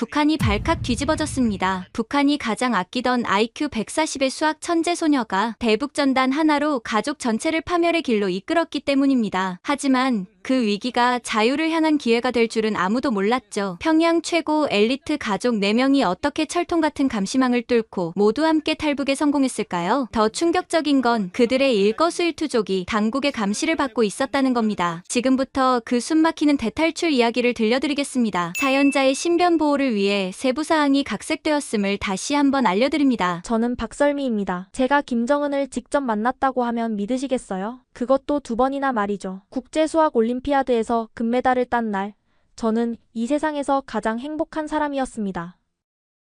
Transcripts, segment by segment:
북한이 발칵 뒤집어졌습니다. 북한이 가장 아끼던 IQ 140의 수학 천재 소녀가 대북전단 하나로 가족 전체를 파멸의 길로 이끌었기 때문입니다. 하지만 그 위기가 자유를 향한 기회가 될 줄은 아무도 몰랐죠. 평양 최고 엘리트 가족 4명이 어떻게 철통 같은 감시망을 뚫고 모두 함께 탈북에 성공했을까요? 더 충격적인 건 그들의 일거수일투족이 당국의 감시를 받고 있었다는 겁니다. 지금부터 그 숨막히는 대탈출 이야기를 들려드리겠습니다. 사연자의 신변 보호를 위해 세부 사항이 각색되었음을 다시 한번 알려드립니다. 저는 박설미입니다. 제가 김정은을 직접 만났다고 하면 믿으시겠어요? 그것도 2번이나 말이죠. 국제수학 올림피아드에서 금메달을 딴 날, 저는 이 세상에서 가장 행복한 사람이었습니다.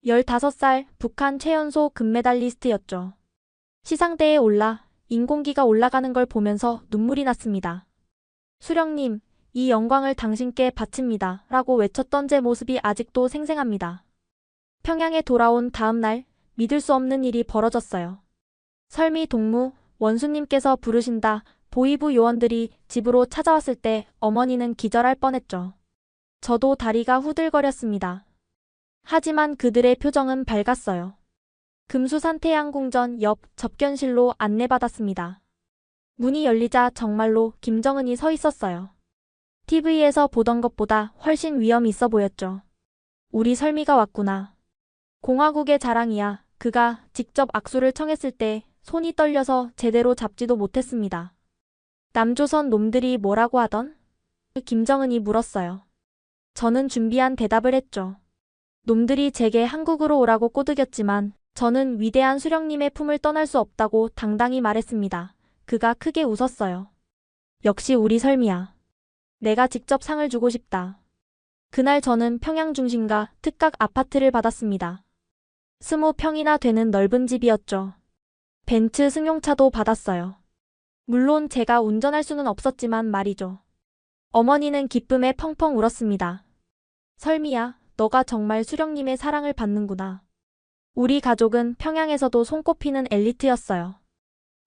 15살 북한 최연소 금메달리스트였죠. 시상대에 올라 인공기가 올라가는 걸 보면서 눈물이 났습니다. 수령님, 이 영광을 당신께 바칩니다. 라고 외쳤던 제 모습이 아직도 생생합니다. 평양에 돌아온 다음 날, 믿을 수 없는 일이 벌어졌어요. 설미 동무, 원수님께서 부르신다. 보위부 요원들이 집으로 찾아왔을 때 어머니는 기절할 뻔했죠. 저도 다리가 후들거렸습니다. 하지만 그들의 표정은 밝았어요. 금수산 태양궁전 옆 접견실로 안내받았습니다. 문이 열리자 정말로 김정은이 서 있었어요. TV에서 보던 것보다 훨씬 위험 있어 보였죠. 우리 설미가 왔구나. 공화국의 자랑이야. 그가 직접 악수를 청했을 때 손이 떨려서 제대로 잡지도 못했습니다. 남조선 놈들이 뭐라고 하던? 김정은이 물었어요. 저는 준비한 대답을 했죠. 놈들이 제게 한국으로 오라고 꼬드겼지만 저는 위대한 수령님의 품을 떠날 수 없다고 당당히 말했습니다. 그가 크게 웃었어요. 역시 우리 설미야. 내가 직접 상을 주고 싶다. 그날 저는 평양 중심가 특각 아파트를 받았습니다. 20평이나 되는 넓은 집이었죠. 벤츠 승용차도 받았어요. 물론 제가 운전할 수는 없었지만 말이죠. 어머니는 기쁨에 펑펑 울었습니다. 설미야, 너가 정말 수령님의 사랑을 받는구나. 우리 가족은 평양에서도 손꼽히는 엘리트였어요.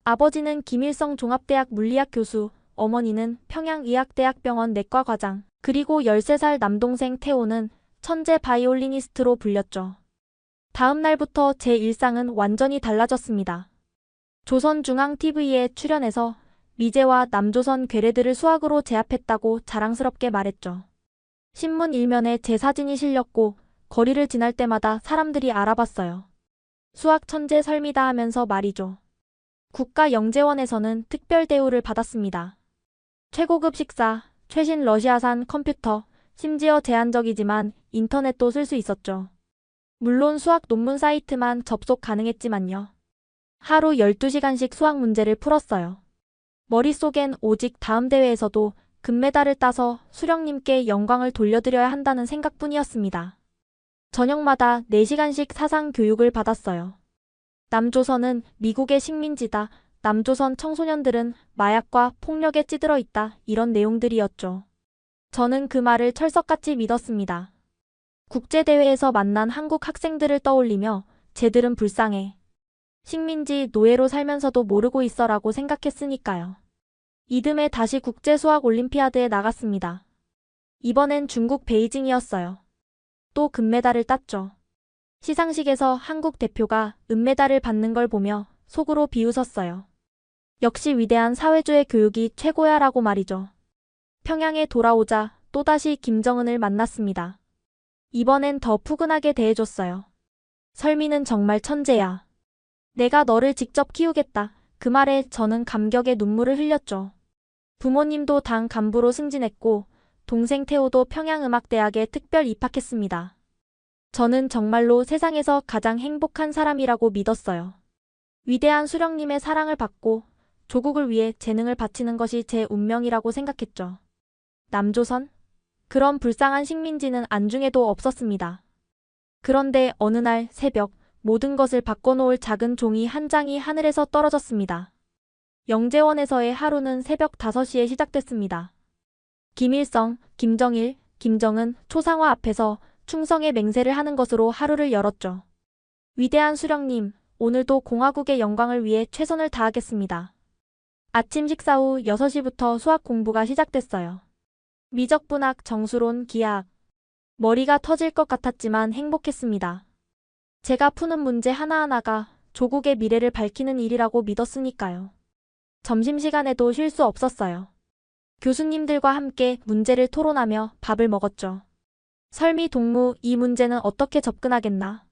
아버지는 김일성 종합대학 물리학 교수, 어머니는 평양의학대학병원 내과 과장, 그리고 13살 남동생 태호는 천재 바이올리니스트로 불렸죠. 다음 날부터 제 일상은 완전히 달라졌습니다. 조선중앙TV에 출연해서 미제와 남조선 괴뢰들을 수학으로 제압했다고 자랑스럽게 말했죠. 신문 일면에 제 사진이 실렸고 거리를 지날 때마다 사람들이 알아봤어요. 수학 천재 설미다 하면서 말이죠. 국가영재원에서는 특별 대우를 받았습니다. 최고급 식사, 최신 러시아산 컴퓨터, 심지어 제한적이지만 인터넷도 쓸 수 있었죠. 물론 수학 논문 사이트만 접속 가능했지만요. 하루 12시간씩 수학 문제를 풀었어요. 머릿속엔 오직 다음 대회에서도 금메달을 따서 수령님께 영광을 돌려드려야 한다는 생각뿐이었습니다. 저녁마다 4시간씩 사상 교육을 받았어요. 남조선은 미국의 식민지다. 남조선 청소년들은 마약과 폭력에 찌들어 있다. 이런 내용들이었죠. 저는 그 말을 철석같이 믿었습니다. 국제대회에서 만난 한국 학생들을 떠올리며 쟤들은 불쌍해. 식민지 노예로 살면서도 모르고 있어라고 생각했으니까요. 이듬해 다시 국제수학 올림피아드에 나갔습니다. 이번엔 중국 베이징이었어요. 또 금메달을 땄죠. 시상식에서 한국 대표가 은메달을 받는 걸 보며 속으로 비웃었어요. 역시 위대한 사회주의 교육이 최고야라고 말이죠. 평양에 돌아오자 또다시 김정은을 만났습니다. 이번엔 더 푸근하게 대해줬어요. 설미는 정말 천재야. 내가 너를 직접 키우겠다. 그 말에 저는 감격의 눈물을 흘렸죠. 부모님도 당 간부로 승진했고 동생 태호도 평양음악대학에 특별 입학했습니다. 저는 정말로 세상에서 가장 행복한 사람이라고 믿었어요. 위대한 수령님의 사랑을 받고 조국을 위해 재능을 바치는 것이 제 운명이라고 생각했죠. 남조선? 그런 불쌍한 식민지는 안중에도 없었습니다. 그런데 어느 날 새벽 모든 것을 바꿔놓을 작은 종이 한 장이 하늘에서 떨어졌습니다. 영재원에서의 하루는 새벽 5시에 시작됐습니다. 김일성, 김정일, 김정은, 초상화 앞에서 충성의 맹세를 하는 것으로 하루를 열었죠. 위대한 수령님, 오늘도 공화국의 영광을 위해 최선을 다하겠습니다. 아침 식사 후 6시부터 수학 공부가 시작됐어요. 미적분학, 정수론, 기하학. 머리가 터질 것 같았지만 행복했습니다. 제가 푸는 문제 하나하나가 조국의 미래를 밝히는 일이라고 믿었으니까요. 점심시간에도 쉴 수 없었어요. 교수님들과 함께 문제를 토론하며 밥을 먹었죠. 설미 동무, 이 문제는 어떻게 접근하겠나?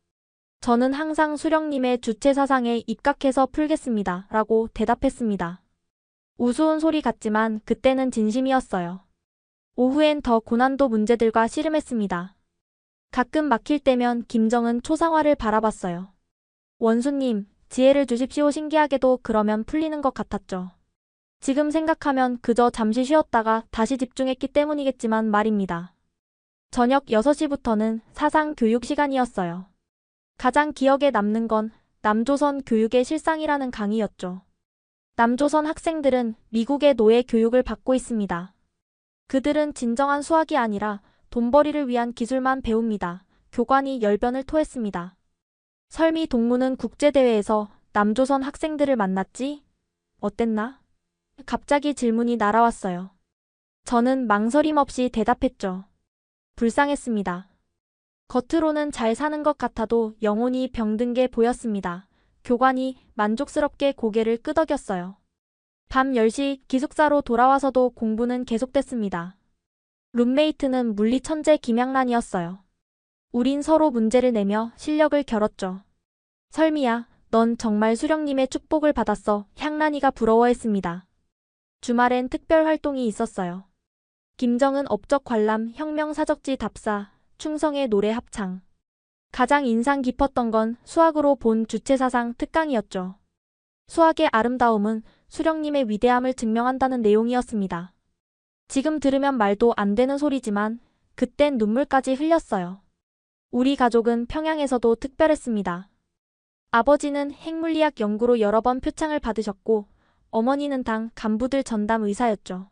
저는 항상 수령님의 주체 사상에 입각해서 풀겠습니다. 라고 대답했습니다. 우스운 소리 같지만 그때는 진심이었어요. 오후엔 더 고난도 문제들과 씨름했습니다. 가끔 막힐 때면 김정은 초상화를 바라봤어요. 원수님, 지혜를 주십시오. 신기하게도 그러면 풀리는 것 같았죠. 지금 생각하면 그저 잠시 쉬었다가 다시 집중했기 때문이겠지만 말입니다. 저녁 6시부터는 사상 교육 시간이었어요. 가장 기억에 남는 건 남조선 교육의 실상이라는 강의였죠. 남조선 학생들은 미국의 노예 교육을 받고 있습니다. 그들은 진정한 수학이 아니라 돈벌이를 위한 기술만 배웁니다. 교관이 열변을 토했습니다. 설미 동무는 국제대회에서 남조선 학생들을 만났지? 어땠나? 갑자기 질문이 날아왔어요. 저는 망설임 없이 대답했죠. 불쌍했습니다. 겉으로는 잘 사는 것 같아도 영혼이 병든 게 보였습니다. 교관이 만족스럽게 고개를 끄덕였어요. 밤 10시 기숙사로 돌아와서도 공부는 계속됐습니다. 룸메이트는 물리 천재 김양란이었어요. 우린 서로 문제를 내며 실력을 겨뤘죠. 설미야, 넌 정말 수령님의 축복을 받았어. 향란이가 부러워했습니다. 주말엔 특별 활동이 있었어요. 김정은 업적 관람, 혁명 사적지 답사, 충성의 노래 합창. 가장 인상 깊었던 건 수학으로 본 주체사상 특강이었죠. 수학의 아름다움은 수령님의 위대함을 증명한다는 내용이었습니다. 지금 들으면 말도 안 되는 소리지만 그땐 눈물까지 흘렸어요. 우리 가족은 평양에서도 특별했습니다. 아버지는 핵물리학 연구로 여러 번 표창을 받으셨고 어머니는 당 간부들 전담 의사였죠.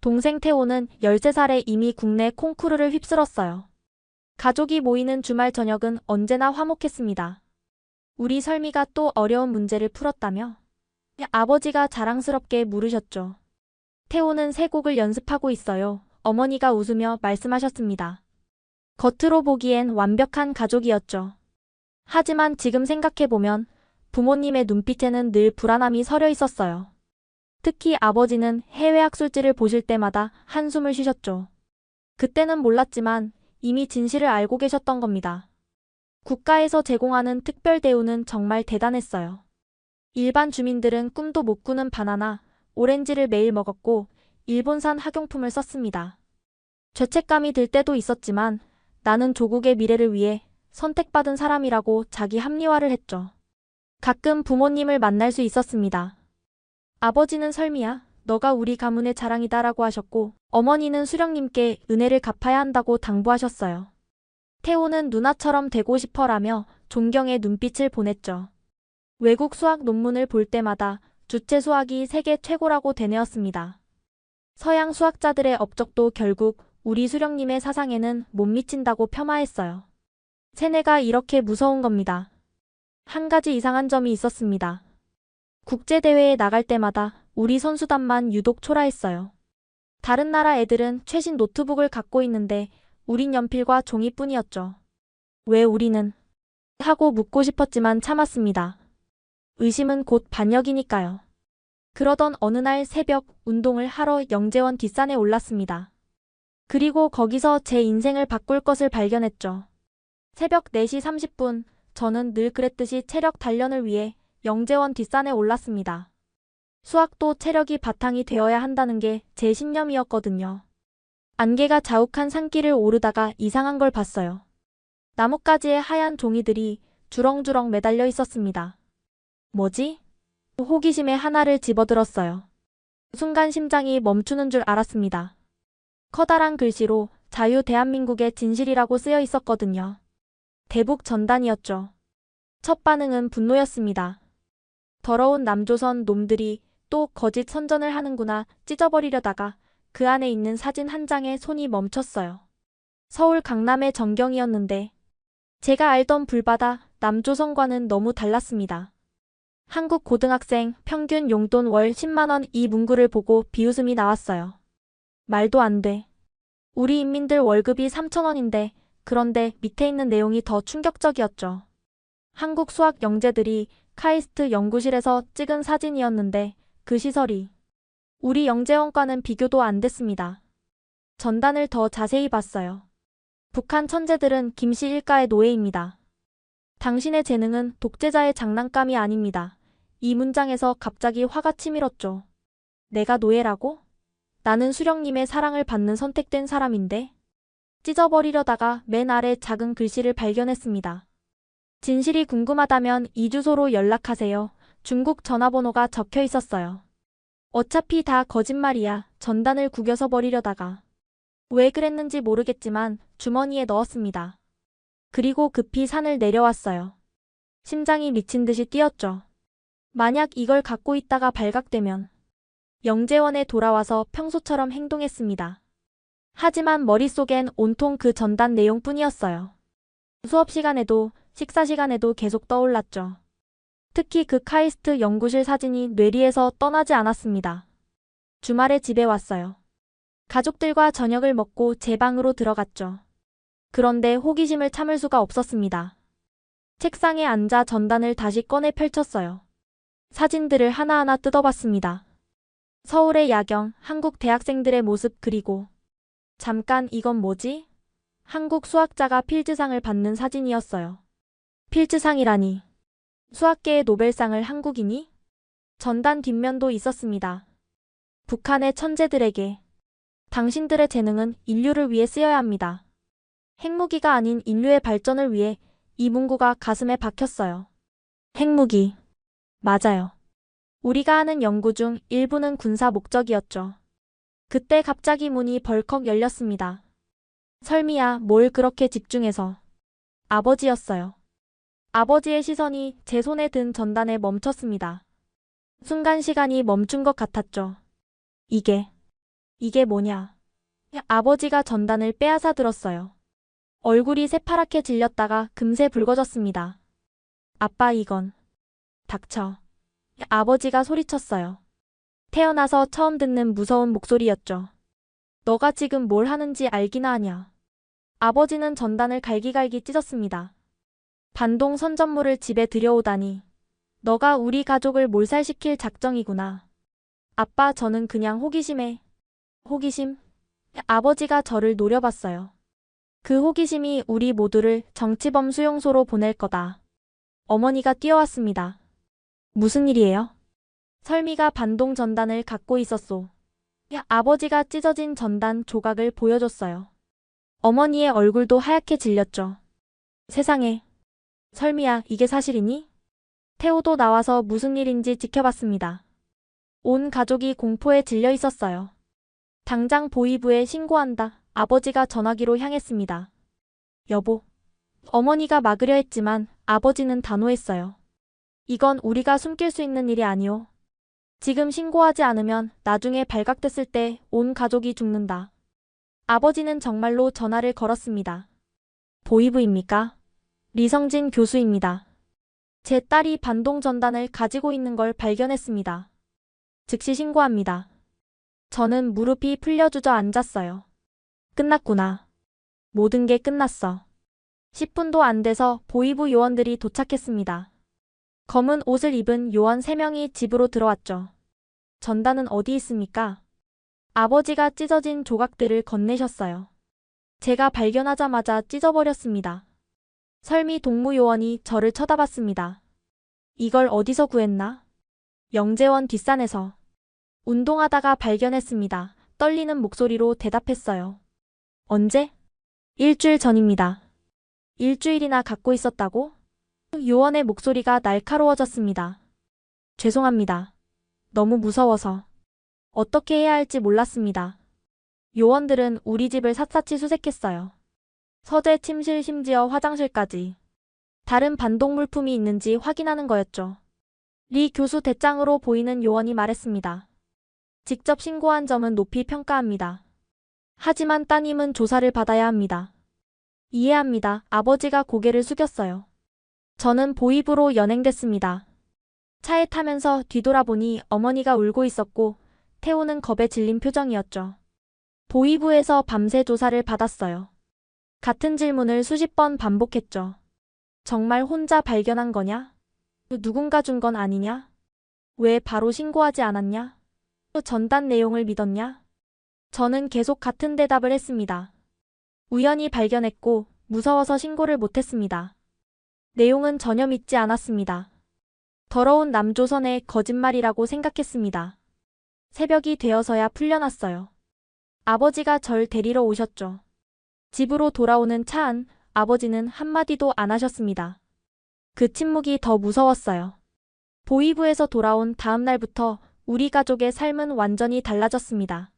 동생 태호는 13살에 이미 국내 콩쿠르를 휩쓸었어요. 가족이 모이는 주말 저녁은 언제나 화목했습니다. 우리 설미가 또 어려운 문제를 풀었다며? 아버지가 자랑스럽게 물으셨죠. 태호는 세 곡을 연습하고 있어요. 어머니가 웃으며 말씀하셨습니다. 겉으로 보기엔 완벽한 가족이었죠. 하지만 지금 생각해보면 부모님의 눈빛에는 늘 불안함이 서려 있었어요. 특히 아버지는 해외 학술지를 보실 때마다 한숨을 쉬셨죠. 그때는 몰랐지만 이미 진실을 알고 계셨던 겁니다. 국가에서 제공하는 특별 대우는 정말 대단했어요. 일반 주민들은 꿈도 못 꾸는 바나나, 오렌지를 매일 먹었고 일본산 학용품을 썼습니다. 죄책감이 들 때도 있었지만 나는 조국의 미래를 위해 선택받은 사람이라고 자기 합리화를 했죠. 가끔 부모님을 만날 수 있었습니다. 아버지는 설미야, 너가 우리 가문의 자랑이다라고 하셨고 어머니는 수령님께 은혜를 갚아야 한다고 당부하셨어요. 태호는 누나처럼 되고 싶어라며 존경의 눈빛을 보냈죠. 외국 수학 논문을 볼 때마다 주체 수학이 세계 최고라고 되뇌었습니다. 서양 수학자들의 업적도 결국 우리 수령님의 사상에는 못 미친다고 폄하했어요. 세뇌가 이렇게 무서운 겁니다. 한 가지 이상한 점이 있었습니다. 국제대회에 나갈 때마다 우리 선수단만 유독 초라했어요. 다른 나라 애들은 최신 노트북을 갖고 있는데 우린 연필과 종이뿐이었죠. 왜 우리는? 하고 묻고 싶었지만 참았습니다. 의심은 곧 반역이니까요. 그러던 어느 날 새벽 운동을 하러 영재원 뒷산에 올랐습니다. 그리고 거기서 제 인생을 바꿀 것을 발견했죠. 새벽 4시 30분, 저는 늘 그랬듯이 체력 단련을 위해 영재원 뒷산에 올랐습니다. 수학도 체력이 바탕이 되어야 한다는 게 제 신념이었거든요. 안개가 자욱한 산길을 오르다가 이상한 걸 봤어요. 나뭇가지에 하얀 종이들이 주렁주렁 매달려 있었습니다. 뭐지? 호기심에 하나를 집어들었어요. 순간 심장이 멈추는 줄 알았습니다. 커다란 글씨로 자유 대한민국의 진실이라고 쓰여 있었거든요. 대북 전단이었죠. 첫 반응은 분노였습니다. 더러운 남조선 놈들이 또 거짓 선전을 하는구나 찢어버리려다가 그 안에 있는 사진 한 장에 손이 멈췄어요. 서울 강남의 전경이었는데 제가 알던 불바다 남조선과는 너무 달랐습니다. 한국 고등학생 평균 용돈 월 10만 원 이 문구를 보고 비웃음이 나왔어요. 말도 안 돼. 우리 인민들 월급이 3,000원인데 그런데 밑에 있는 내용이 더 충격적이었죠. 한국 수학 영재들이 카이스트 연구실에서 찍은 사진이었는데 그 시설이 우리 영재원과는 비교도 안 됐습니다. 전단을 더 자세히 봤어요. 북한 천재들은 김씨 일가의 노예입니다. 당신의 재능은 독재자의 장난감이 아닙니다. 이 문장에서 갑자기 화가 치밀었죠. 내가 노예라고? 나는 수령님의 사랑을 받는 선택된 사람인데? 찢어버리려다가 맨 아래 작은 글씨를 발견했습니다. 진실이 궁금하다면 이 주소로 연락하세요. 중국 전화번호가 적혀 있었어요. 어차피 다 거짓말이야. 전단을 구겨서 버리려다가. 왜 그랬는지 모르겠지만 주머니에 넣었습니다. 그리고 급히 산을 내려왔어요. 심장이 미친 듯이 뛰었죠. 만약 이걸 갖고 있다가 발각되면 영재원에 돌아와서 평소처럼 행동했습니다. 하지만 머릿속엔 온통 그 전단 내용뿐이었어요. 수업 시간에도 식사 시간에도 계속 떠올랐죠. 특히 그 카이스트 연구실 사진이 뇌리에서 떠나지 않았습니다. 주말에 집에 왔어요. 가족들과 저녁을 먹고 제 방으로 들어갔죠. 그런데 호기심을 참을 수가 없었습니다. 책상에 앉아 전단을 다시 꺼내 펼쳤어요. 사진들을 하나하나 뜯어봤습니다. 서울의 야경, 한국 대학생들의 모습 그리고 잠깐 이건 뭐지? 한국 수학자가 필즈상을 받는 사진이었어요. 필즈상이라니. 수학계의 노벨상을 한국인이? 전단 뒷면도 있었습니다. 북한의 천재들에게 당신들의 재능은 인류를 위해 쓰여야 합니다. 핵무기가 아닌 인류의 발전을 위해 이 문구가 가슴에 박혔어요. 핵무기. 맞아요. 우리가 하는 연구 중 일부는 군사 목적이었죠. 그때 갑자기 문이 벌컥 열렸습니다. 설미야, 뭘 그렇게 집중해서. 아버지였어요. 아버지의 시선이 제 손에 든 전단에 멈췄습니다. 순간 시간이 멈춘 것 같았죠. 이게 뭐냐? 아버지가 전단을 빼앗아 들었어요. 얼굴이 새파랗게 질렸다가 금세 붉어졌습니다. 아빠 이건. 닥쳐. 아버지가 소리쳤어요. 태어나서 처음 듣는 무서운 목소리였죠. 너가 지금 뭘 하는지 알기나 하냐. 아버지는 전단을 갈기갈기 찢었습니다. 반동 선전물을 집에 들여오다니. 너가 우리 가족을 몰살시킬 작정이구나. 아빠 저는 그냥 호기심에. 호기심? 아버지가 저를 노려봤어요. 그 호기심이 우리 모두를 정치범 수용소로 보낼 거다. 어머니가 뛰어왔습니다. 무슨 일이에요? 설미가 반동 전단을 갖고 있었소. 아버지가 찢어진 전단 조각을 보여줬어요. 어머니의 얼굴도 하얗게 질렸죠. 세상에. 설미야, 이게 사실이니? 태호도 나와서 무슨 일인지 지켜봤습니다. 온 가족이 공포에 질려 있었어요. 당장 보이부에 신고한다. 아버지가 전화기로 향했습니다. 여보. 어머니가 막으려 했지만 아버지는 단호했어요. 이건 우리가 숨길 수 있는 일이 아니오. 지금 신고하지 않으면 나중에 발각됐을 때 온 가족이 죽는다. 아버지는 정말로 전화를 걸었습니다. 보이부입니까? 리성진 교수입니다. 제 딸이 반동 전단을 가지고 있는 걸 발견했습니다. 즉시 신고합니다. 저는 무릎이 풀려 주저앉았어요. 끝났구나. 모든 게 끝났어. 10분도 안 돼서 보이부 요원들이 도착했습니다. 검은 옷을 입은 요원 3명이 집으로 들어왔죠. 전단은 어디 있습니까? 아버지가 찢어진 조각들을 건네셨어요. 제가 발견하자마자 찢어버렸습니다. 설미 동무요원이 저를 쳐다봤습니다. 이걸 어디서 구했나? 영재원 뒷산에서. 운동하다가 발견했습니다. 떨리는 목소리로 대답했어요. 언제? 일주일 전입니다. 일주일이나 갖고 있었다고? 요원의 목소리가 날카로워졌습니다. 죄송합니다. 너무 무서워서. 어떻게 해야 할지 몰랐습니다. 요원들은 우리 집을 샅샅이 수색했어요. 서재, 침실, 심지어 화장실까지. 다른 반동 물품이 있는지 확인하는 거였죠. 리 교수 대장으로 보이는 요원이 말했습니다. 직접 신고한 점은 높이 평가합니다. 하지만 따님은 조사를 받아야 합니다. 이해합니다. 아버지가 고개를 숙였어요. 저는 보이부로 연행됐습니다. 차에 타면서 뒤돌아보니 어머니가 울고 있었고 태호는 겁에 질린 표정이었죠. 보위부에서 밤새 조사를 받았어요. 같은 질문을 수십 번 반복했죠. 정말 혼자 발견한 거냐? 누군가 준 건 아니냐? 왜 바로 신고하지 않았냐? 전단 내용을 믿었냐? 저는 계속 같은 대답을 했습니다. 우연히 발견했고 무서워서 신고를 못했습니다. 내용은 전혀 믿지 않았습니다. 더러운 남조선의 거짓말이라고 생각했습니다. 새벽이 되어서야 풀려났어요. 아버지가 절 데리러 오셨죠. 집으로 돌아오는 차 안, 아버지는 한마디도 안 하셨습니다. 그 침묵이 더 무서웠어요. 보위부에서 돌아온 다음 날부터 우리 가족의 삶은 완전히 달라졌습니다.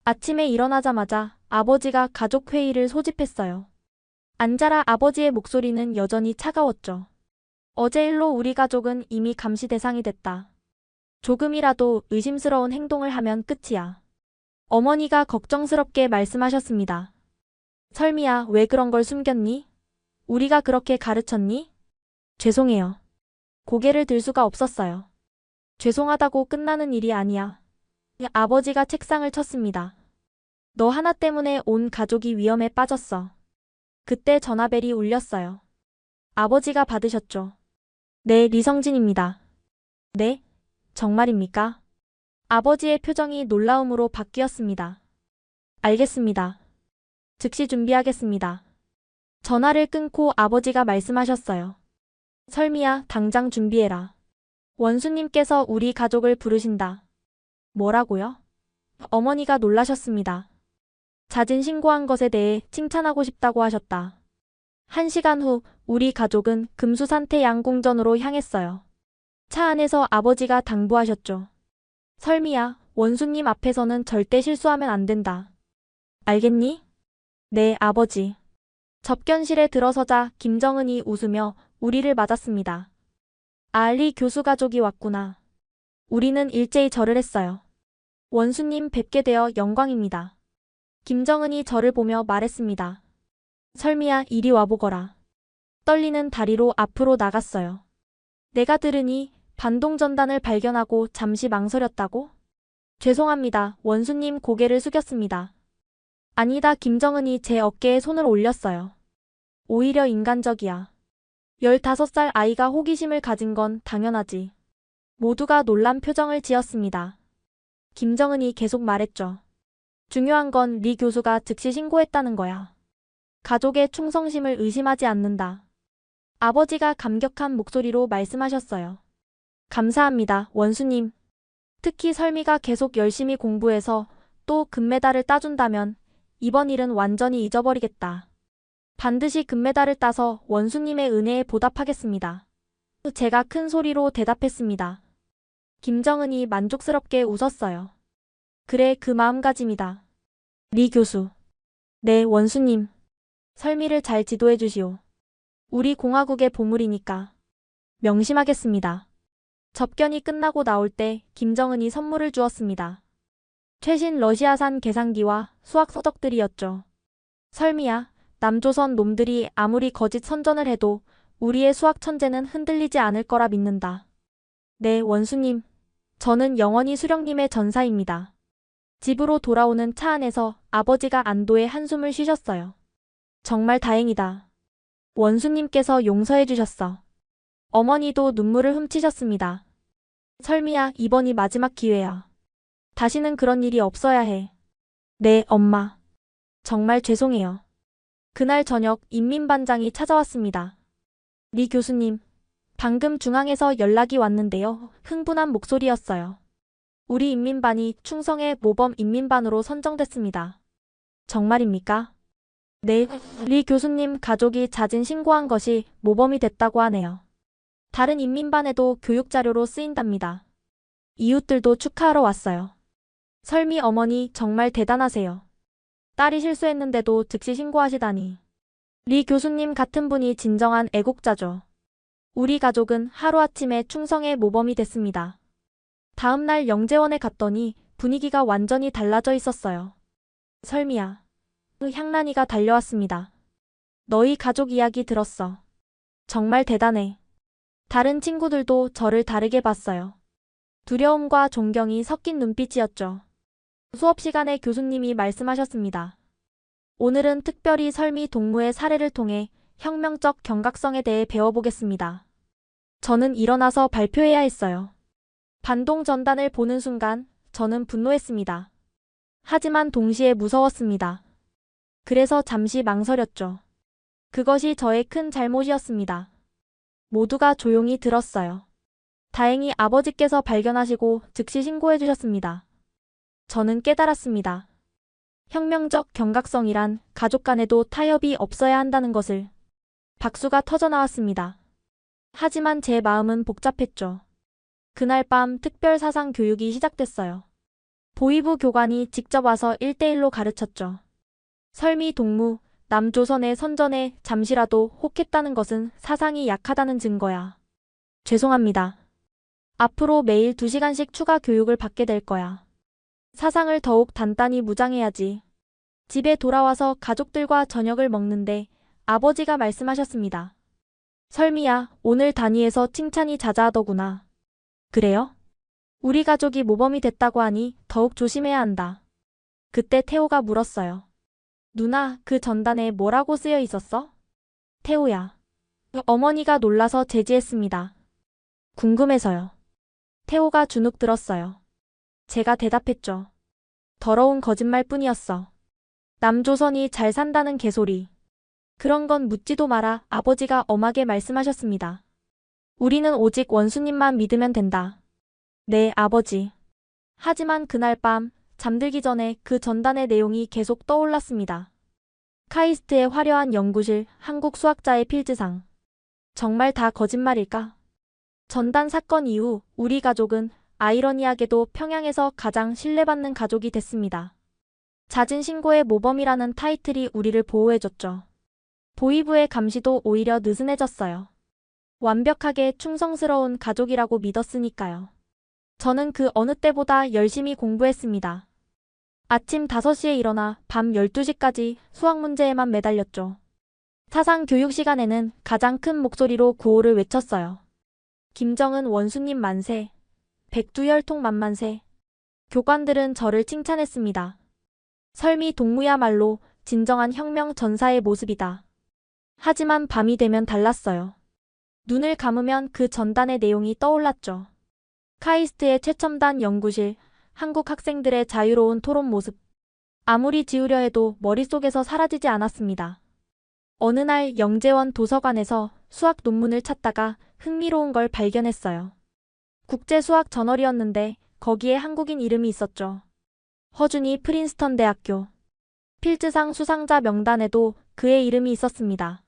아침에 일어나자마자 아버지가 가족회의를 소집했어요. 앉아라. 아버지의 목소리는 여전히 차가웠죠. 어제 일로 우리 가족은 이미 감시 대상이 됐다. 조금이라도 의심스러운 행동을 하면 끝이야. 어머니가 걱정스럽게 말씀하셨습니다. 설미야, 왜 그런 걸 숨겼니? 우리가 그렇게 가르쳤니? 죄송해요. 고개를 들 수가 없었어요. 죄송하다고 끝나는 일이 아니야. 아버지가 책상을 쳤습니다. 너 하나 때문에 온 가족이 위험에 빠졌어. 그때 전화벨이 울렸어요. 아버지가 받으셨죠. 네, 리성진입니다. 네? 정말입니까? 아버지의 표정이 놀라움으로 바뀌었습니다. 알겠습니다. 즉시 준비하겠습니다. 전화를 끊고 아버지가 말씀하셨어요. 설미야, 당장 준비해라. 원수님께서 우리 가족을 부르신다. 뭐라고요? 어머니가 놀라셨습니다. 자진 신고한 것에 대해 칭찬하고 싶다고 하셨다. 1시간 후 우리 가족은 금수산태 양궁전으로 향했어요. 차 안에서 아버지가 당부하셨죠. 설미야, 원수님 앞에서는 절대 실수하면 안 된다. 알겠니? 네, 아버지. 접견실에 들어서자 김정은이 웃으며 우리를 맞았습니다. 리 교수 가족이 왔구나. 우리는 일제히 절을 했어요. 원수님 뵙게 되어 영광입니다. 김정은이 저를 보며 말했습니다. 설미야, 이리 와보거라. 떨리는 다리로 앞으로 나갔어요. 내가 들으니 반동전단을 발견하고 잠시 망설였다고? 죄송합니다. 원수님 고개를 숙였습니다. 아니다. 김정은이 제 어깨에 손을 올렸어요. 오히려 인간적이야. 15살 아이가 호기심을 가진 건 당연하지. 모두가 놀란 표정을 지었습니다. 김정은이 계속 말했죠. 중요한 건 리 교수가 즉시 신고했다는 거야. 가족의 충성심을 의심하지 않는다. 아버지가 감격한 목소리로 말씀하셨어요. 감사합니다, 원수님. 특히 설미가 계속 열심히 공부해서 또 금메달을 따준다면 이번 일은 완전히 잊어버리겠다. 반드시 금메달을 따서 원수님의 은혜에 보답하겠습니다. 제가 큰 소리로 대답했습니다. 김정은이 만족스럽게 웃었어요. 그래, 그 마음가짐이다. 리 교수. 네, 원수님. 설미를 잘 지도해 주시오. 우리 공화국의 보물이니까. 명심하겠습니다. 접견이 끝나고 나올 때 김정은이 선물을 주었습니다. 최신 러시아산 계산기와 수학 서적들이었죠. 설미야, 남조선 놈들이 아무리 거짓 선전을 해도 우리의 수학 천재는 흔들리지 않을 거라 믿는다. 네, 원수님. 저는 영원히 수령님의 전사입니다. 집으로 돌아오는 차 안에서 아버지가 안도의 한숨을 쉬셨어요. 정말 다행이다. 원수님께서 용서해 주셨어. 어머니도 눈물을 훔치셨습니다. 설미야, 이번이 마지막 기회야. 다시는 그런 일이 없어야 해. 네, 엄마. 정말 죄송해요. 그날 저녁 인민반장이 찾아왔습니다. 리 교수님, 방금 중앙에서 연락이 왔는데요. 흥분한 목소리였어요. 우리 인민반이 충성의 모범 인민반으로 선정됐습니다. 정말입니까? 네, 리 교수님 가족이 자진 신고한 것이 모범이 됐다고 하네요. 다른 인민반에도 교육자료로 쓰인답니다. 이웃들도 축하하러 왔어요. 설미 어머니 정말 대단하세요. 딸이 실수했는데도 즉시 신고하시다니. 리 교수님 같은 분이 진정한 애국자죠. 우리 가족은 하루아침에 충성의 모범이 됐습니다. 다음 날 영재원에 갔더니 분위기가 완전히 달라져 있었어요. 설미야. 향란이가 달려왔습니다. 너희 가족 이야기 들었어. 정말 대단해. 다른 친구들도 저를 다르게 봤어요. 두려움과 존경이 섞인 눈빛이었죠. 수업 시간에 교수님이 말씀하셨습니다. 오늘은 특별히 설미 동무의 사례를 통해 혁명적 경각성에 대해 배워보겠습니다. 저는 일어나서 발표해야 했어요. 반동 전단을 보는 순간 저는 분노했습니다. 하지만 동시에 무서웠습니다. 그래서 잠시 망설였죠. 그것이 저의 큰 잘못이었습니다. 모두가 조용히 들었어요. 다행히 아버지께서 발견하시고 즉시 신고해 주셨습니다. 저는 깨달았습니다. 혁명적 경각성이란 가족 간에도 타협이 없어야 한다는 것을. 박수가 터져나왔습니다. 하지만 제 마음은 복잡했죠. 그날 밤 특별 사상 교육이 시작됐어요. 보위부 교관이 직접 와서 1대1로 가르쳤죠. 설미 동무, 남조선의 선전에 잠시라도 혹했다는 것은 사상이 약하다는 증거야. 죄송합니다. 앞으로 매일 2시간씩 추가 교육을 받게 될 거야. 사상을 더욱 단단히 무장해야지. 집에 돌아와서 가족들과 저녁을 먹는데 아버지가 말씀하셨습니다. 설미야, 오늘 단위에서 칭찬이 자자하더구나. 그래요? 우리 가족이 모범이 됐다고 하니 더욱 조심해야 한다. 그때 태호가 물었어요. 누나, 그 전단에 뭐라고 쓰여 있었어? 태호야. 어머니가 놀라서 제지했습니다. 궁금해서요. 태호가 주눅 들었어요. 제가 대답했죠. 더러운 거짓말뿐이었어. 남조선이 잘 산다는 개소리. 그런 건 묻지도 마라. 아버지가 엄하게 말씀하셨습니다. 우리는 오직 원수님만 믿으면 된다. 네, 아버지. 하지만 그날 밤 잠들기 전에 그 전단의 내용이 계속 떠올랐습니다. 카이스트의 화려한 연구실, 한국 수학자의 필즈상. 정말 다 거짓말일까? 전단 사건 이후 우리 가족은 아이러니하게도 평양에서 가장 신뢰받는 가족이 됐습니다. 잦은 신고의 모범이라는 타이틀이 우리를 보호해줬죠. 보위부의 감시도 오히려 느슨해졌어요. 완벽하게 충성스러운 가족이라고 믿었으니까요. 저는 그 어느 때보다 열심히 공부했습니다. 아침 5시에 일어나 밤 12시까지 수학 문제에만 매달렸죠. 사상 교육 시간에는 가장 큰 목소리로 구호를 외쳤어요. 김정은 원수님 만세, 백두혈통 만만세. 교관들은 저를 칭찬했습니다. 설미 동무야말로 진정한 혁명 전사의 모습이다. 하지만 밤이 되면 달랐어요. 눈을 감으면 그 전단의 내용이 떠올랐죠. 카이스트의 최첨단 연구실, 한국 학생들의 자유로운 토론 모습. 아무리 지우려 해도 머릿속에서 사라지지 않았습니다. 어느 날 영재원 도서관에서 수학 논문을 찾다가 흥미로운 걸 발견했어요. 국제수학 저널이었는데 거기에 한국인 이름이 있었죠. 허준이 프린스턴 대학교. 필즈상 수상자 명단에도 그의 이름이 있었습니다.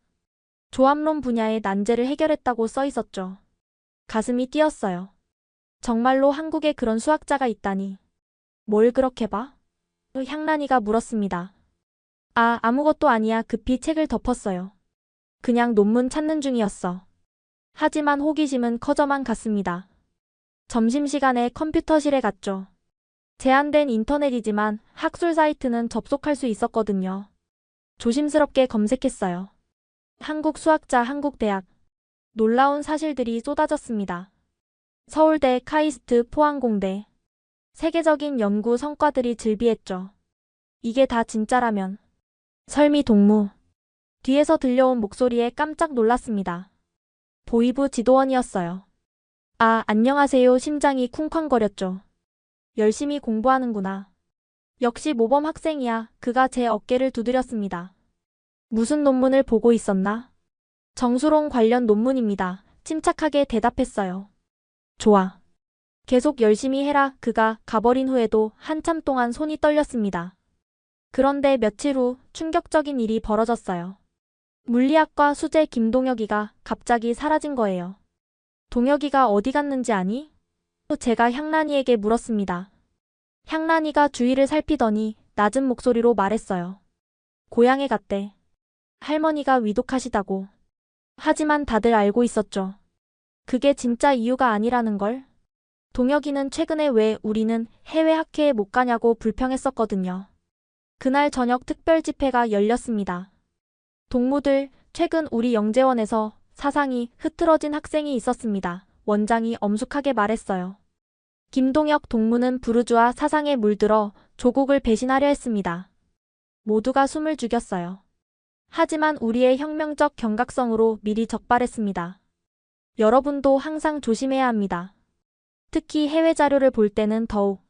조합론 분야의 난제를 해결했다고 써 있었죠. 가슴이 뛰었어요. 정말로 한국에 그런 수학자가 있다니. 뭘 그렇게 봐? 향란이가 물었습니다. 아무것도 아니야. 급히 책을 덮었어요. 그냥 논문 찾는 중이었어. 하지만 호기심은 커져만 갔습니다. 점심시간에 컴퓨터실에 갔죠. 제한된 인터넷이지만 학술 사이트는 접속할 수 있었거든요. 조심스럽게 검색했어요. 한국 수학자 한국대학. 놀라운 사실들이 쏟아졌습니다. 서울대, 카이스트, 포항공대. 세계적인 연구 성과들이 즐비했죠. 이게 다 진짜라면. 설미 동무. 뒤에서 들려온 목소리에 깜짝 놀랐습니다. 보위부 지도원이었어요. 안녕하세요. 심장이 쿵쾅거렸죠. 열심히 공부하는구나. 역시 모범 학생이야. 그가 제 어깨를 두드렸습니다. 무슨 논문을 보고 있었나? 정수론 관련 논문입니다. 침착하게 대답했어요. 좋아. 계속 열심히 해라. 그가 가버린 후에도 한참 동안 손이 떨렸습니다. 그런데 며칠 후 충격적인 일이 벌어졌어요. 물리학과 수재 김동혁이가 갑자기 사라진 거예요. 동혁이가 어디 갔는지 아니? 제가 향란이에게 물었습니다. 향란이가 주위를 살피더니 낮은 목소리로 말했어요. 고향에 갔대. 할머니가 위독하시다고. 하지만 다들 알고 있었죠. 그게 진짜 이유가 아니라는 걸. 동혁이는 최근에 왜 우리는 해외 학회에 못 가냐고 불평했었거든요. 그날 저녁 특별 집회가 열렸습니다. 동무들, 최근 우리 영재원에서 사상이 흐트러진 학생이 있었습니다. 원장이 엄숙하게 말했어요. 김동혁 동무는 부르주아 사상에 물들어 조국을 배신하려 했습니다. 모두가 숨을 죽였어요. 하지만 우리의 혁명적 경각성으로 미리 적발했습니다. 여러분도 항상 조심해야 합니다. 특히 해외 자료를 볼 때는 더욱.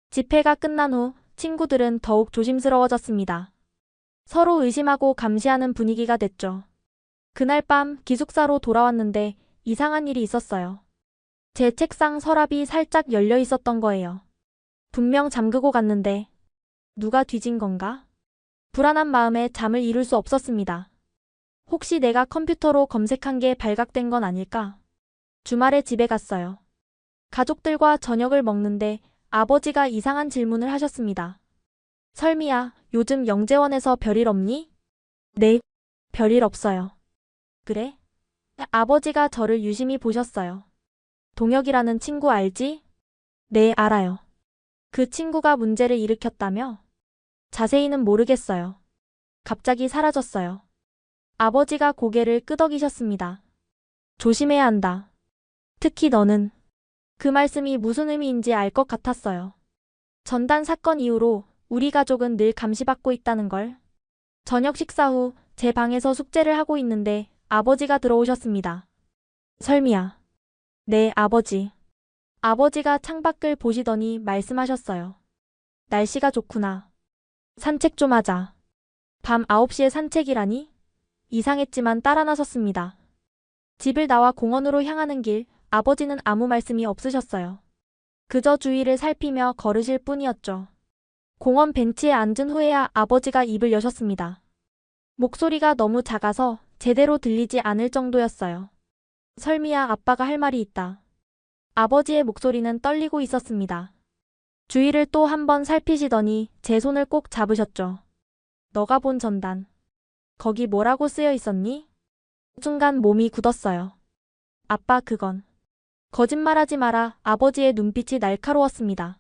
집회가 끝난 후 친구들은 더욱 조심스러워졌습니다. 서로 의심하고 감시하는 분위기가 됐죠. 그날 밤 기숙사로 돌아왔는데 이상한 일이 있었어요. 제 책상 서랍이 살짝 열려 있었던 거예요. 분명 잠그고 갔는데 누가 뒤진 건가? 불안한 마음에 잠을 이룰 수 없었습니다. 혹시 내가 컴퓨터로 검색한 게 발각된 건 아닐까? 주말에 집에 갔어요. 가족들과 저녁을 먹는데 아버지가 이상한 질문을 하셨습니다. 설미야, 요즘 영재원에서 별일 없니? 네, 별일 없어요. 그래? 아버지가 저를 유심히 보셨어요. 동혁이라는 친구 알지? 네, 알아요. 그 친구가 문제를 일으켰다며? 자세히는 모르겠어요. 갑자기 사라졌어요. 아버지가 고개를 끄덕이셨습니다. 조심해야 한다. 특히 너는. 그 말씀이 무슨 의미인지 알 것 같았어요. 전단 사건 이후로 우리 가족은 늘 감시받고 있다는 걸. 저녁 식사 후 제 방에서 숙제를 하고 있는데 아버지가 들어오셨습니다. 설미야. 네, 아버지. 아버지가 창밖을 보시더니 말씀하셨어요. 날씨가 좋구나. 산책 좀 하자. 밤 9시에 산책이라니? 이상했지만 따라 나섰습니다. 집을 나와 공원으로 향하는 길, 아버지는 아무 말씀이 없으셨어요. 그저 주위를 살피며 걸으실 뿐이었죠. 공원 벤치에 앉은 후에야 아버지가 입을 여셨습니다. 목소리가 너무 작아서 제대로 들리지 않을 정도였어요. 설미야, 아빠가 할 말이 있다. 아버지의 목소리는 떨리고 있었습니다. 주위를 또 한 번 살피시더니 제 손을 꼭 잡으셨죠. 너가 본 전단. 거기 뭐라고 쓰여 있었니? 순간 몸이 굳었어요. 아빠, 그건. 거짓말하지 마라. 아버지의 눈빛이 날카로웠습니다.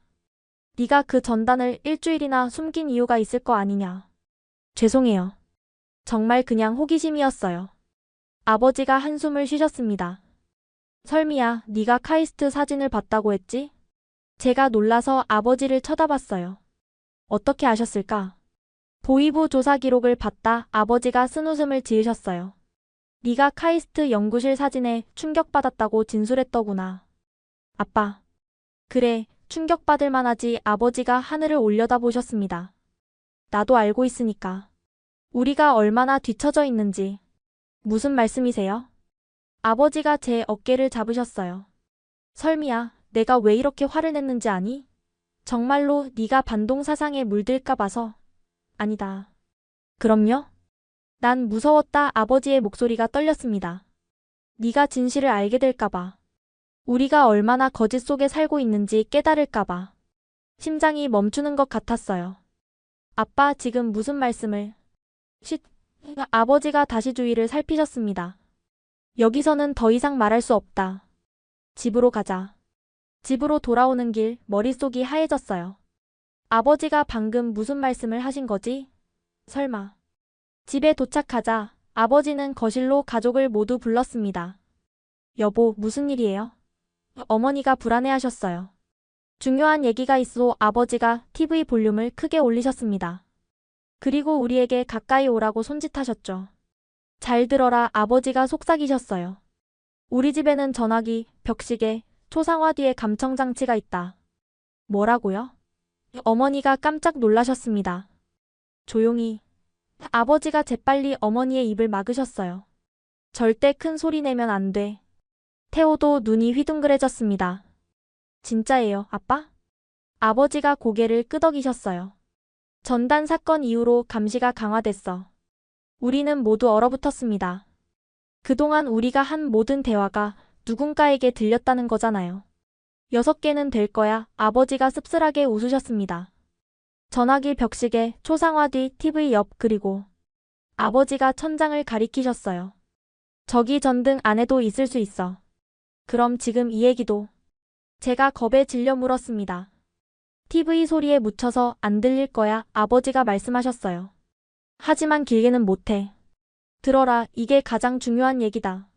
네가 그 전단을 일주일이나 숨긴 이유가 있을 거 아니냐. 죄송해요. 정말 그냥 호기심이었어요. 아버지가 한숨을 쉬셨습니다. 설미야, 네가 카이스트 사진을 봤다고 했지? 제가 놀라서 아버지를 쳐다봤어요. 어떻게 아셨을까? 보위부 조사 기록을 봤다. 아버지가 쓴웃음을 지으셨어요. 네가 카이스트 연구실 사진에 충격받았다고 진술했더구나. 아빠. 그래, 충격받을 만하지. 아버지가 하늘을 올려다보셨습니다. 나도 알고 있으니까. 우리가 얼마나 뒤처져 있는지. 무슨 말씀이세요? 아버지가 제 어깨를 잡으셨어요. 설미야, 내가 왜 이렇게 화를 냈는지 아니? 정말로 네가 반동 사상에 물들까 봐서. 아니다. 그럼요? 난 무서웠다. 아버지의 목소리가 떨렸습니다. 네가 진실을 알게 될까 봐. 우리가 얼마나 거짓 속에 살고 있는지 깨달을까 봐. 심장이 멈추는 것 같았어요. 아빠, 지금 무슨 말씀을? 쉿. 아버지가 다시 주위를 살피셨습니다. 여기서는 더 이상 말할 수 없다. 집으로 가자. 집으로 돌아오는 길 머릿속이 하얘졌어요. 아버지가 방금 무슨 말씀을 하신 거지? 설마. 집에 도착하자 아버지는 거실로 가족을 모두 불렀습니다. 여보, 무슨 일이에요? 어머니가 불안해하셨어요. 중요한 얘기가 있어. 아버지가 TV 볼륨을 크게 올리셨습니다. 그리고 우리에게 가까이 오라고 손짓하셨죠. 잘 들어라. 아버지가 속삭이셨어요. 우리 집에는 전화기, 벽시계, 초상화 뒤에 감청장치가 있다. 뭐라고요? 어머니가 깜짝 놀라셨습니다. 조용히. 아버지가 재빨리 어머니의 입을 막으셨어요. 절대 큰 소리 내면 안 돼. 태호도 눈이 휘둥그레졌습니다. 진짜예요, 아빠? 아버지가 고개를 끄덕이셨어요. 전단 사건 이후로 감시가 강화됐어. 우리는 모두 얼어붙었습니다. 그동안 우리가 한 모든 대화가 누군가에게 들렸다는 거잖아요. 6개는 될 거야. 아버지가 씁쓸하게 웃으셨습니다. 전화기, 벽시계, 초상화 뒤, TV 옆, 그리고 아버지가 천장을 가리키셨어요. 저기 전등 안에도 있을 수 있어. 그럼 지금 이 얘기도. 제가 겁에 질려 물었습니다. TV 소리에 묻혀서 안 들릴 거야. 아버지가 말씀하셨어요. 하지만 길게는 못해. 들어라, 이게 가장 중요한 얘기다.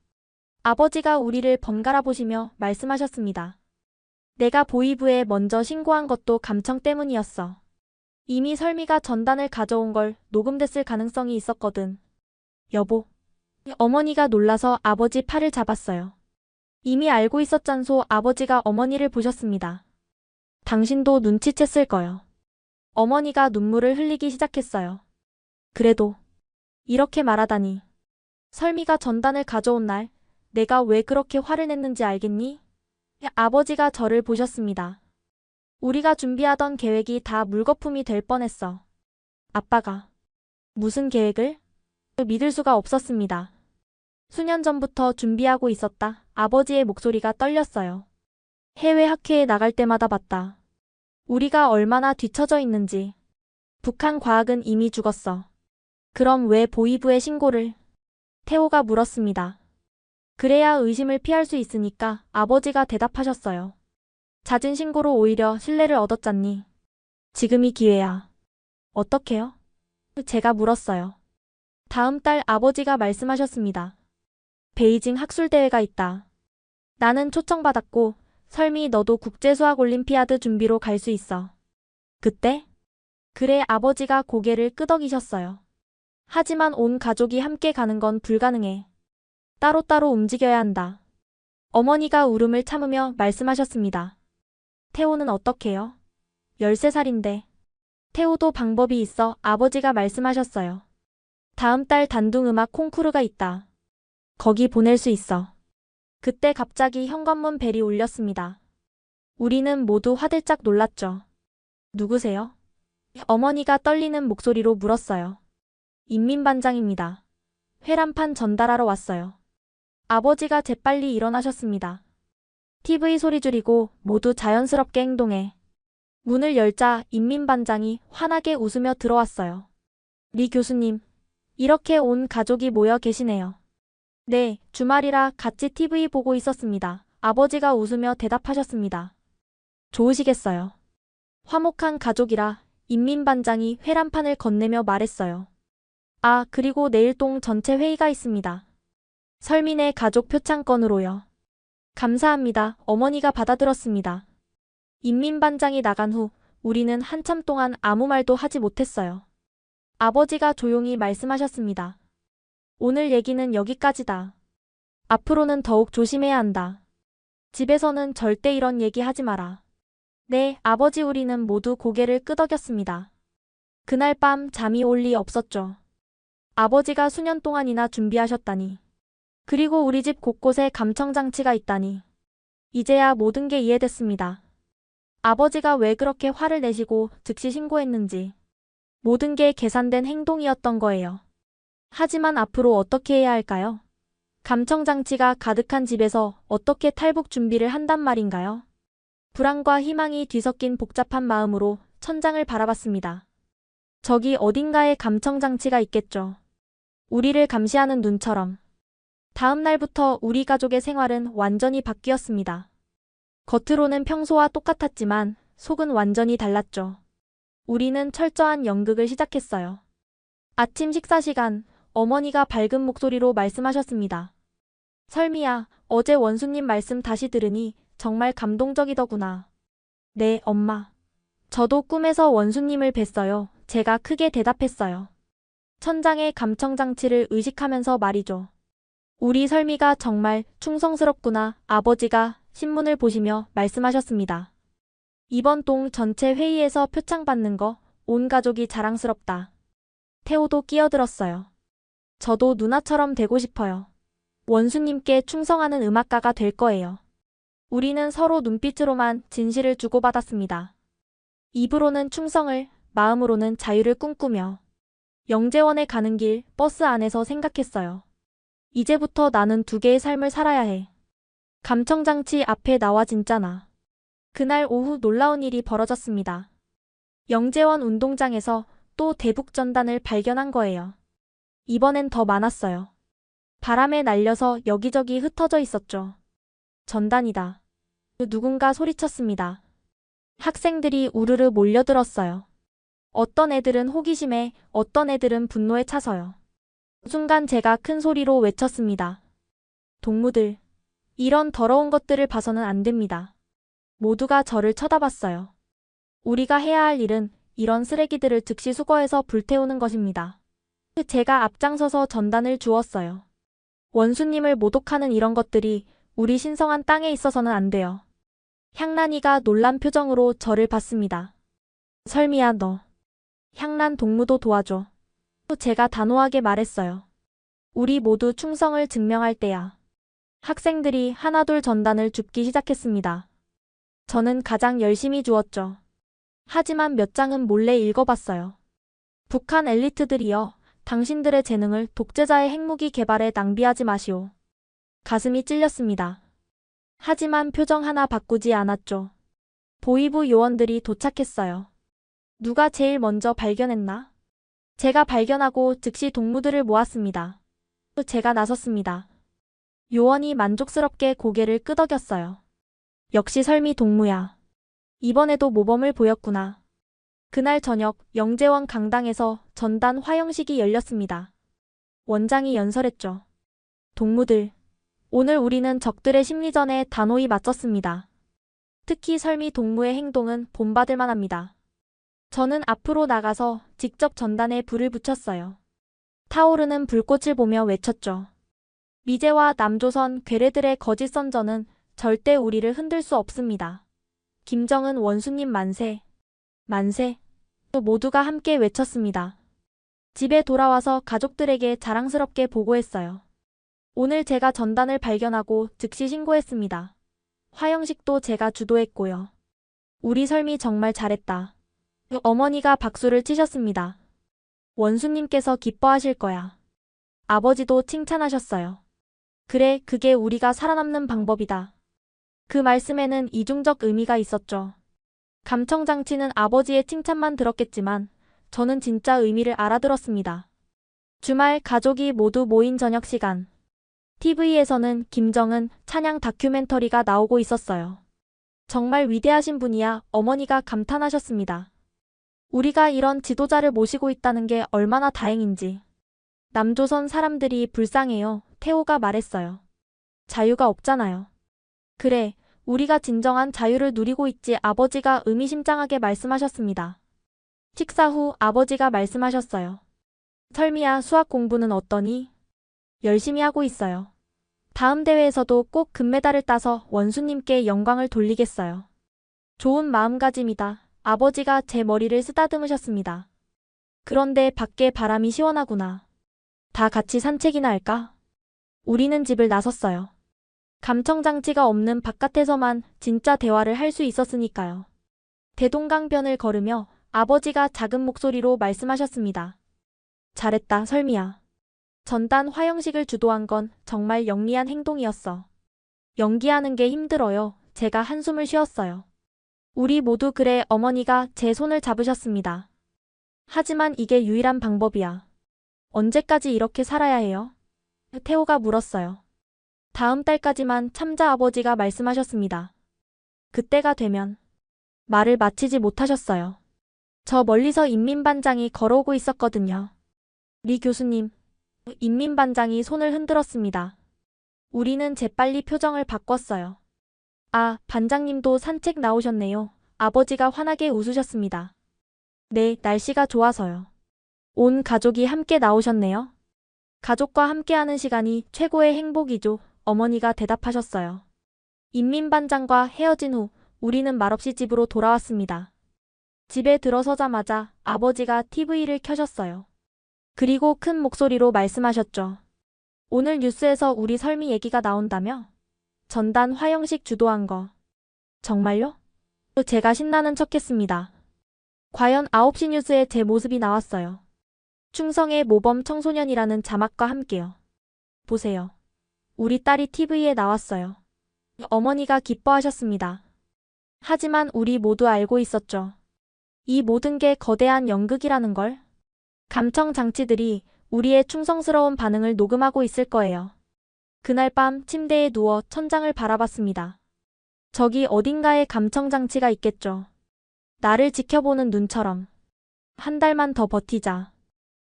아버지가 우리를 번갈아 보시며 말씀하셨습니다. 내가 보이부에 먼저 신고한 것도 감청 때문이었어. 이미 설미가 전단을 가져온 걸 녹음됐을 가능성이 있었거든. 여보. 어머니가 놀라서 아버지 팔을 잡았어요. 이미 알고 있었잖소. 아버지가 어머니를 보셨습니다. 당신도 눈치챘을 거요. 어머니가 눈물을 흘리기 시작했어요. 그래도 이렇게 말하다니. 설미가 전단을 가져온 날 내가 왜 그렇게 화를 냈는지 알겠니? 아버지가 저를 보셨습니다. 우리가 준비하던 계획이 다 물거품이 될 뻔했어. 아빠가 무슨 계획을? 믿을 수가 없었습니다. 수년 전부터 준비하고 있었다. 아버지의 목소리가 떨렸어요. 해외 학회에 나갈 때마다 봤다. 우리가 얼마나 뒤처져 있는지. 북한 과학은 이미 죽었어. 그럼 왜 보이부에 신고를? 태호가 물었습니다. 그래야 의심을 피할 수 있으니까 아버지가 대답하셨어요. 잦은 신고로 오히려 신뢰를 얻었잖니. 지금이 기회야. 어떻게요? 제가 물었어요. 다음 달 아버지가 말씀하셨습니다. 베이징 학술대회가 있다. 나는 초청받았고 설미 너도 국제수학올림피아드 준비로 갈 수 있어. 그때? 그래 아버지가 고개를 끄덕이셨어요. 하지만 온 가족이 함께 가는 건 불가능해. 따로따로 움직여야 한다. 어머니가 울음을 참으며 말씀하셨습니다. 태호는 어떡해요? 13살인데. 태호도 방법이 있어. 아버지가 말씀하셨어요. 다음 달 단둥음악 콩쿠르가 있다. 거기 보낼 수 있어. 그때 갑자기 현관문 벨이 울렸습니다. 우리는 모두 화들짝 놀랐죠. 누구세요? 어머니가 떨리는 목소리로 물었어요. 인민반장입니다. 회란판 전달하러 왔어요. 아버지가 재빨리 일어나셨습니다. TV 소리 줄이고 모두 자연스럽게 행동해. 문을 열자 인민반장이 환하게 웃으며 들어왔어요. 리 교수님, 이렇게 온 가족이 모여 계시네요. 네, 주말이라 같이 TV 보고 있었습니다. 아버지가 웃으며 대답하셨습니다. 좋으시겠어요. 화목한 가족이라 인민반장이 회란판을 건네며 말했어요. 아, 그리고 내일 동 전체 회의가 있습니다. 설민의 가족 표창권으로요. 감사합니다. 어머니가 받아들었습니다. 인민반장이 나간 후 우리는 한참 동안 아무 말도 하지 못했어요. 아버지가 조용히 말씀하셨습니다. 오늘 얘기는 여기까지다. 앞으로는 더욱 조심해야 한다. 집에서는 절대 이런 얘기 하지 마라. 네, 아버지. 우리는 모두 고개를 끄덕였습니다. 그날 밤 잠이 올 리 없었죠. 아버지가 수년 동안이나 준비하셨다니. 그리고 우리 집 곳곳에 감청장치가 있다니. 이제야 모든 게 이해됐습니다. 아버지가 왜 그렇게 화를 내시고 즉시 신고했는지. 모든 게 계산된 행동이었던 거예요. 하지만 앞으로 어떻게 해야 할까요? 감청장치가 가득한 집에서 어떻게 탈북 준비를 한단 말인가요? 불안과 희망이 뒤섞인 복잡한 마음으로 천장을 바라봤습니다. 저기 어딘가에 감청장치가 있겠죠. 우리를 감시하는 눈처럼. 다음 날부터 우리 가족의 생활은 완전히 바뀌었습니다. 겉으로는 평소와 똑같았지만 속은 완전히 달랐죠. 우리는 철저한 연극을 시작했어요. 아침 식사 시간, 어머니가 밝은 목소리로 말씀하셨습니다. 설미야, 어제 원수님 말씀 다시 들으니 정말 감동적이더구나. 네, 엄마. 저도 꿈에서 원수님을 뵀어요. 제가 크게 대답했어요. 천장의 감청장치를 의식하면서 말이죠. 우리 설미가 정말 충성스럽구나. 아버지가 신문을 보시며 말씀하셨습니다. 이번 동 전체 회의에서 표창 받는 거 온 가족이 자랑스럽다. 태호도 끼어들었어요. 저도 누나처럼 되고 싶어요. 원수님께 충성하는 음악가가 될 거예요. 우리는 서로 눈빛으로만 진실을 주고받았습니다. 입으로는 충성을, 마음으로는 자유를 꿈꾸며 영재원에 가는 길 버스 안에서 생각했어요. 이제부터 나는 두 개의 삶을 살아야 해. 감청장치 앞에 나와 진짜나. 그날 오후 놀라운 일이 벌어졌습니다. 영재원 운동장에서 또 대북전단을 발견한 거예요. 이번엔 더 많았어요. 바람에 날려서 여기저기 흩어져 있었죠. 전단이다. 누군가 소리쳤습니다. 학생들이 우르르 몰려들었어요. 어떤 애들은 호기심에, 어떤 애들은 분노에 차서요. 순간 제가 큰 소리로 외쳤습니다. 동무들, 이런 더러운 것들을 봐서는 안 됩니다. 모두가 저를 쳐다봤어요. 우리가 해야 할 일은 이런 쓰레기들을 즉시 수거해서 불태우는 것입니다. 제가 앞장서서 전단을 주었어요. 원수님을 모독하는 이런 것들이 우리 신성한 땅에 있어서는 안 돼요. 향란이가 놀란 표정으로 저를 봤습니다. 설미야, 너 향란 동무도 도와줘. 제가 단호하게 말했어요. 우리 모두 충성을 증명할 때야. 학생들이 하나둘 전단을 줍기 시작했습니다. 저는 가장 열심히 주었죠. 하지만 몇 장은 몰래 읽어봤어요. 북한 엘리트들이여, 당신들의 재능을 독재자의 핵무기 개발에 낭비하지 마시오. 가슴이 찔렸습니다. 하지만 표정 하나 바꾸지 않았죠. 보위부 요원들이 도착했어요. 누가 제일 먼저 발견했나? 제가 발견하고 즉시 동무들을 모았습니다. 제가 나섰습니다. 요원이 만족스럽게 고개를 끄덕였어요. 역시 설미 동무야. 이번에도 모범을 보였구나. 그날 저녁 영재원 강당에서 전단 화형식이 열렸습니다. 원장이 연설했죠. 동무들, 오늘 우리는 적들의 심리전에 단호히 맞섰습니다. 특히 설미 동무의 행동은 본받을 만합니다. 저는 앞으로 나가서 직접 전단에 불을 붙였어요. 타오르는 불꽃을 보며 외쳤죠. 미제와 남조선 괴뢰들의 거짓 선전은 절대 우리를 흔들 수 없습니다. 김정은 원수님 만세. 만세. 또 모두가 함께 외쳤습니다. 집에 돌아와서 가족들에게 자랑스럽게 보고했어요. 오늘 제가 전단을 발견하고 즉시 신고했습니다. 화형식도 제가 주도했고요. 우리 설미 정말 잘했다. 어머니가 박수를 치셨습니다. 원수님께서 기뻐하실 거야. 아버지도 칭찬하셨어요. 그래, 그게 우리가 살아남는 방법이다. 그 말씀에는 이중적 의미가 있었죠. 감청장치는 아버지의 칭찬만 들었겠지만 저는 진짜 의미를 알아들었습니다. 주말 가족이 모두 모인 저녁 시간. TV에서는 김정은 찬양 다큐멘터리가 나오고 있었어요. 정말 위대하신 분이야, 어머니가 감탄하셨습니다. 우리가 이런 지도자를 모시고 있다는 게 얼마나 다행인지. 남조선 사람들이 불쌍해요, 태호가 말했어요. 자유가 없잖아요. 그래, 우리가 진정한 자유를 누리고 있지, 아버지가 의미심장하게 말씀하셨습니다. 식사 후 아버지가 말씀하셨어요. 설미야, 수학 공부는 어떠니? 열심히 하고 있어요. 다음 대회에서도 꼭 금메달을 따서 원수님께 영광을 돌리겠어요. 좋은 마음가짐이다. 아버지가 제 머리를 쓰다듬으셨습니다. 그런데 밖에 바람이 시원하구나. 다 같이 산책이나 할까? 우리는 집을 나섰어요. 감청장치가 없는 바깥에서만 진짜 대화를 할 수 있었으니까요. 대동강변을 걸으며 아버지가 작은 목소리로 말씀하셨습니다. 잘했다, 설미야. 전단 화형식을 주도한 건 정말 영리한 행동이었어. 연기하는 게 힘들어요. 제가 한숨을 쉬었어요. 우리 모두 그래, 어머니가 제 손을 잡으셨습니다. 하지만 이게 유일한 방법이야. 언제까지 이렇게 살아야 해요? 태호가 물었어요. 다음 달까지만 참자, 아버지가 말씀하셨습니다. 그때가 되면 말을 마치지 못하셨어요. 저 멀리서 인민반장이 걸어오고 있었거든요. 리 교수님. 인민반장이 손을 흔들었습니다. 우리는 재빨리 표정을 바꿨어요. 아, 반장님도 산책 나오셨네요. 아버지가 환하게 웃으셨습니다. 네, 날씨가 좋아서요. 온 가족이 함께 나오셨네요. 가족과 함께하는 시간이 최고의 행복이죠. 어머니가 대답하셨어요. 인민반장과 헤어진 후 우리는 말없이 집으로 돌아왔습니다. 집에 들어서자마자 아버지가 TV를 켜셨어요. 그리고 큰 목소리로 말씀하셨죠. 오늘 뉴스에서 우리 설미 얘기가 나온다며? 전단 화형식 주도한 거. 정말요? 제가 신나는 척했습니다. 과연 9시 뉴스에 제 모습이 나왔어요. 충성의 모범 청소년이라는 자막과 함께요. 보세요. 우리 딸이 TV에 나왔어요. 어머니가 기뻐하셨습니다. 하지만 우리 모두 알고 있었죠. 이 모든 게 거대한 연극이라는 걸. 감청 장치들이 우리의 충성스러운 반응을 녹음하고 있을 거예요. 그날 밤 침대에 누워 천장을 바라봤습니다. 저기 어딘가에 감청 장치가 있겠죠. 나를 지켜보는 눈처럼. 한 달만 더 버티자.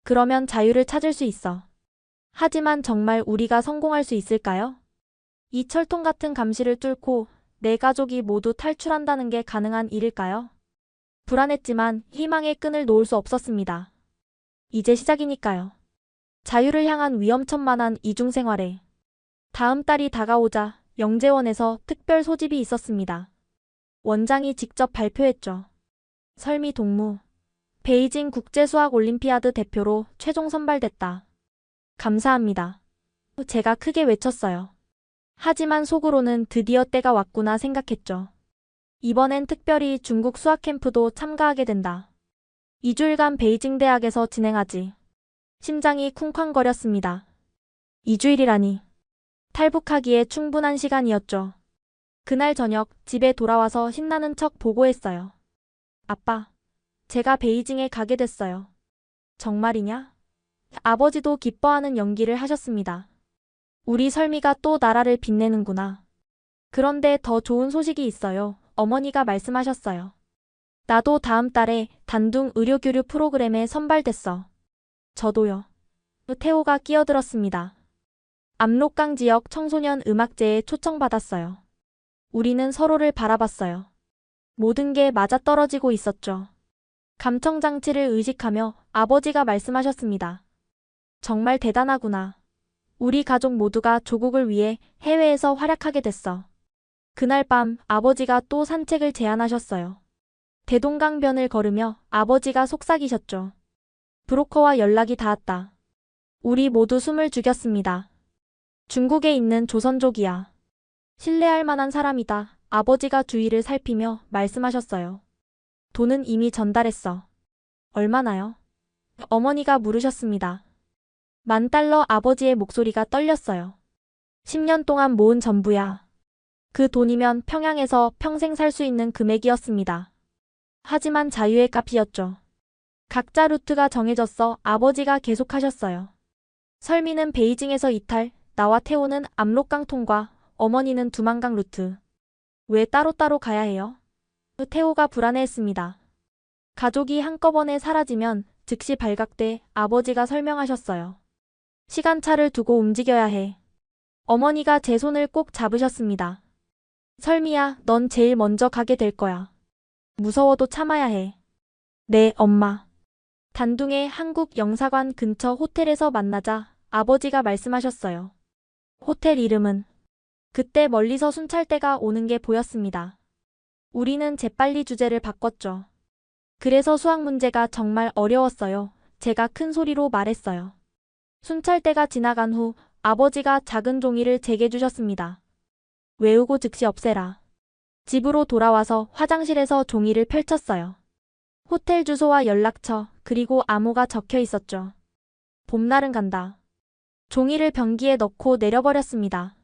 그러면 자유를 찾을 수 있어. 하지만 정말 우리가 성공할 수 있을까요? 이 철통 같은 감시를 뚫고 내 가족이 모두 탈출한다는 게 가능한 일일까요? 불안했지만 희망의 끈을 놓을 수 없었습니다. 이제 시작이니까요. 자유를 향한 위험천만한 이중생활에 다음 달이 다가오자 영재원에서 특별 소집이 있었습니다. 원장이 직접 발표했죠. 설미 동무, 베이징 국제수학올림피아드 대표로 최종 선발됐다. 감사합니다. 제가 크게 외쳤어요. 하지만 속으로는 드디어 때가 왔구나 생각했죠. 이번엔 특별히 중국 수학 캠프도 참가하게 된다. 2주일간 베이징 대학에서 진행하지. 심장이 쿵쾅거렸습니다. 2주일이라니. 탈북하기에 충분한 시간이었죠. 그날 저녁 집에 돌아와서 신나는 척 보고했어요. 아빠, 제가 베이징에 가게 됐어요. 정말이냐? 아버지도 기뻐하는 연기를 하셨습니다. 우리 설미가 또 나라를 빛내는구나. 그런데 더 좋은 소식이 있어요. 어머니가 말씀하셨어요. 나도 다음 달에 단둥 의료교류 프로그램에 선발됐어. 저도요. 태호가 끼어들었습니다. 압록강 지역 청소년 음악제에 초청받았어요. 우리는 서로를 바라봤어요. 모든 게 맞아떨어지고 있었죠. 감청장치를 의식하며 아버지가 말씀하셨습니다. 정말 대단하구나. 우리 가족 모두가 조국을 위해 해외에서 활약하게 됐어. 그날 밤 아버지가 또 산책을 제안하셨어요. 대동강변을 걸으며 아버지가 속삭이셨죠. 브로커와 연락이 닿았다. 우리 모두 숨을 죽였습니다. 중국에 있는 조선족이야. 신뢰할 만한 사람이다. 아버지가 주위를 살피며 말씀하셨어요. 돈은 이미 전달했어. 얼마나요? 어머니가 물으셨습니다. 10,000달러. 아버지의 목소리가 떨렸어요. 10년 동안 모은 전부야. 그 돈이면 평양에서 평생 살 수 있는 금액이었습니다. 하지만 자유의 값이었죠. 각자 루트가 정해졌어. 아버지가 계속하셨어요. 설미는 베이징에서 이탈, 나와 태호는 압록강 통과, 어머니는 두만강 루트. 왜 따로따로 가야 해요? 태호가 불안해했습니다. 가족이 한꺼번에 사라지면 즉시 발각돼. 아버지가 설명하셨어요. 시간차를 두고 움직여야 해. 어머니가 제 손을 꼭 잡으셨습니다. 설미야, 넌 제일 먼저 가게 될 거야. 무서워도 참아야 해. 네, 엄마. 단둥의 한국 영사관 근처 호텔에서 만나자 아버지가 말씀하셨어요. 호텔 이름은? 그때 멀리서 순찰대가 오는 게 보였습니다. 우리는 재빨리 주제를 바꿨죠. 그래서 수학 문제가 정말 어려웠어요. 제가 큰 소리로 말했어요. 순찰대가 지나간 후 아버지가 작은 종이를 제게 주셨습니다. 외우고 즉시 없애라. 집으로 돌아와서 화장실에서 종이를 펼쳤어요. 호텔 주소와 연락처, 그리고 암호가 적혀 있었죠. 봄날은 간다. 종이를 변기에 넣고 내려버렸습니다.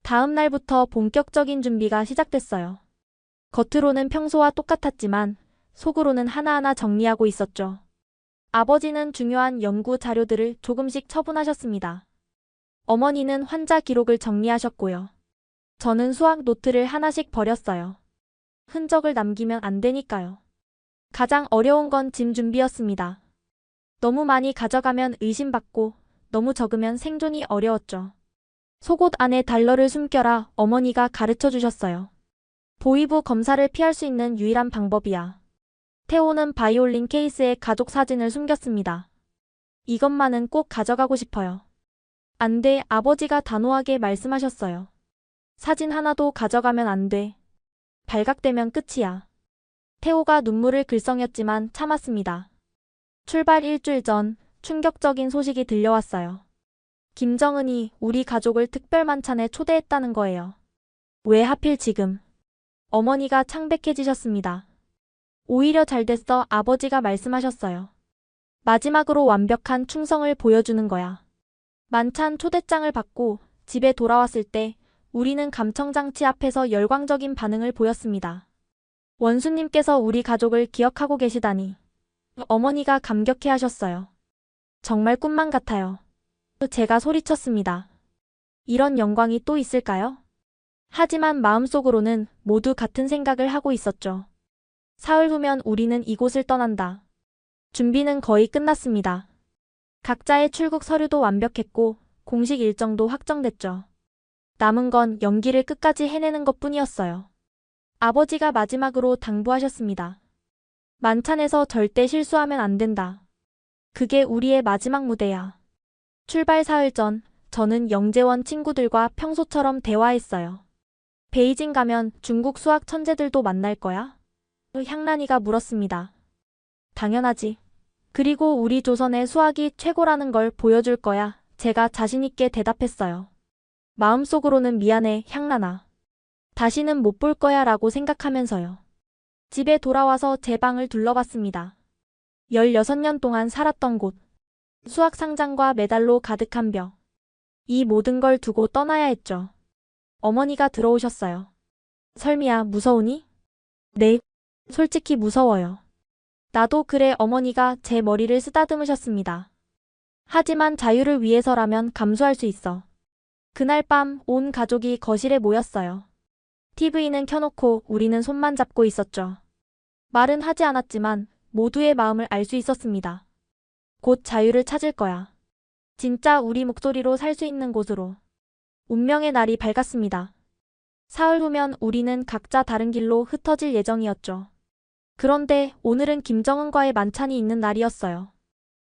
다음 날부터 본격적인 준비가 시작됐어요. 겉으로는 평소와 똑같았지만 속으로는 하나하나 정리하고 있었죠. 아버지는 중요한 연구 자료들을 조금씩 처분하셨습니다. 어머니는 환자 기록을 정리하셨고요. 저는 수학 노트를 하나씩 버렸어요. 흔적을 남기면 안 되니까요. 가장 어려운 건 짐 준비였습니다. 너무 많이 가져가면 의심받고 너무 적으면 생존이 어려웠죠. 속옷 안에 달러를 숨겨라. 어머니가 가르쳐 주셨어요. 보이부 검사를 피할 수 있는 유일한 방법이야. 태호는 바이올린 케이스에 가족 사진을 숨겼습니다. 이것만은 꼭 가져가고 싶어요. 안 돼. 아버지가 단호하게 말씀하셨어요. 사진 하나도 가져가면 안 돼. 발각되면 끝이야. 태호가 눈물을 글썽였지만 참았습니다. 출발 일주일 전 충격적인 소식이 들려왔어요. 김정은이 우리 가족을 특별 만찬에 초대했다는 거예요. 왜 하필 지금? 어머니가 창백해지셨습니다. 오히려 잘 됐어. 아버지가 말씀하셨어요. 마지막으로 완벽한 충성을 보여주는 거야. 만찬 초대장을 받고 집에 돌아왔을 때 우리는 감청장치 앞에서 열광적인 반응을 보였습니다. 원수님께서 우리 가족을 기억하고 계시다니. 어머니가 감격해 하셨어요. 정말 꿈만 같아요. 제가 소리쳤습니다. 이런 영광이 또 있을까요? 하지만 마음속으로는 모두 같은 생각을 하고 있었죠. 사흘 후면 우리는 이곳을 떠난다. 준비는 거의 끝났습니다. 각자의 출국 서류도 완벽했고 공식 일정도 확정됐죠. 남은 건 연기를 끝까지 해내는 것뿐이었어요. 아버지가 마지막으로 당부하셨습니다. 만찬에서 절대 실수하면 안 된다. 그게 우리의 마지막 무대야. 출발 사흘 전, 저는 영재원 친구들과 평소처럼 대화했어요. 베이징 가면 중국 수학 천재들도 만날 거야? 향란이가 물었습니다. 당연하지. 그리고 우리 조선의 수학이 최고라는 걸 보여줄 거야. 제가 자신있게 대답했어요. 마음속으로는 미안해, 향란아. 다시는 못 볼 거야 라고 생각하면서요. 집에 돌아와서 제 방을 둘러봤습니다. 16년 동안 살았던 곳. 수학 상장과 메달로 가득한 벽. 이 모든 걸 두고 떠나야 했죠. 어머니가 들어오셨어요. 설미야, 무서우니? 네, 솔직히 무서워요. 나도 그래. 어머니가 제 머리를 쓰다듬으셨습니다. 하지만 자유를 위해서라면 감수할 수 있어. 그날 밤 온 가족이 거실에 모였어요. TV는 켜놓고 우리는 손만 잡고 있었죠. 말은 하지 않았지만 모두의 마음을 알 수 있었습니다. 곧 자유를 찾을 거야. 진짜 우리 목소리로 살 수 있는 곳으로. 운명의 날이 밝았습니다. 사흘 후면 우리는 각자 다른 길로 흩어질 예정이었죠. 그런데 오늘은 김정은과의 만찬이 있는 날이었어요.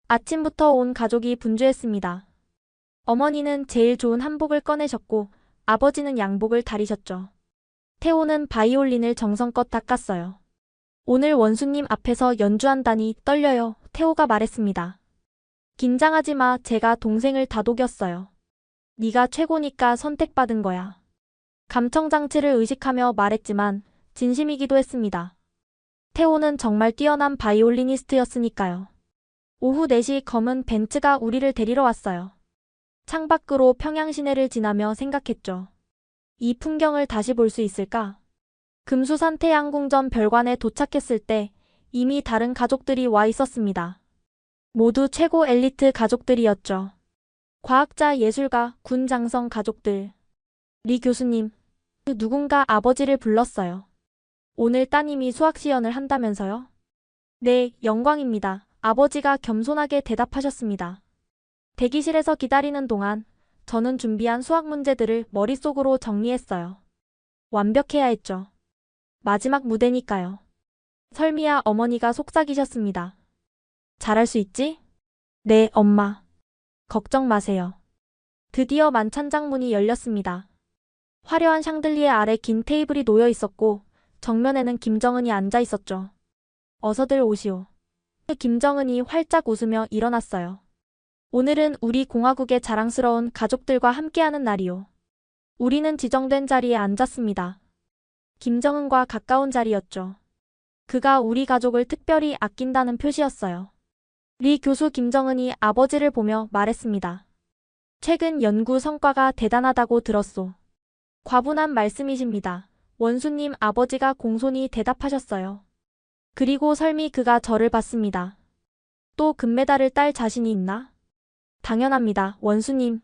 아침부터 온 가족이 분주했습니다. 어머니는 제일 좋은 한복을 꺼내셨고 아버지는 양복을 다리셨죠. 태호는 바이올린을 정성껏 닦았어요. 오늘 원수님 앞에서 연주한다니 떨려요. 태호가 말했습니다. 긴장하지 마. 제가 동생을 다독였어요. 네가 최고니까 선택받은 거야. 감청장치를 의식하며 말했지만 진심이기도 했습니다. 태호는 정말 뛰어난 바이올리니스트였으니까요. 오후 4시 검은 벤츠가 우리를 데리러 왔어요. 창밖으로 평양 시내를 지나며 생각했죠. 이 풍경을 다시 볼 수 있을까? 금수산 태양궁전 별관에 도착했을 때 이미 다른 가족들이 와 있었습니다. 모두 최고 엘리트 가족들이었죠. 과학자, 예술가, 군 장성 가족들. 리 교수님, 누군가 아버지를 불렀어요. 오늘 따님이 수학 시연을 한다면서요? 네, 영광입니다. 아버지가 겸손하게 대답하셨습니다. 대기실에서 기다리는 동안 저는 준비한 수학 문제들을 머릿속으로 정리했어요. 완벽해야 했죠. 마지막 무대니까요. 설미야, 어머니가 속삭이셨습니다. 잘할 수 있지? 네, 엄마. 걱정 마세요. 드디어 만찬장 문이 열렸습니다. 화려한 샹들리에 아래 긴 테이블이 놓여 있었고 정면에는 김정은이 앉아 있었죠. 어서들 오시오. 김정은이 활짝 웃으며 일어났어요. 오늘은 우리 공화국의 자랑스러운 가족들과 함께하는 날이오. 우리는 지정된 자리에 앉았습니다. 김정은과 가까운 자리였죠. 그가 우리 가족을 특별히 아낀다는 표시였어요. 리 교수. 김정은이 아버지를 보며 말했습니다. 최근 연구 성과가 대단하다고 들었소. 과분한 말씀이십니다. 원수님. 아버지가 공손히 대답하셨어요. 그리고 설미. 그가 저를 봤습니다. 또 금메달을 딸 자신이 있나? 당연합니다, 원수님.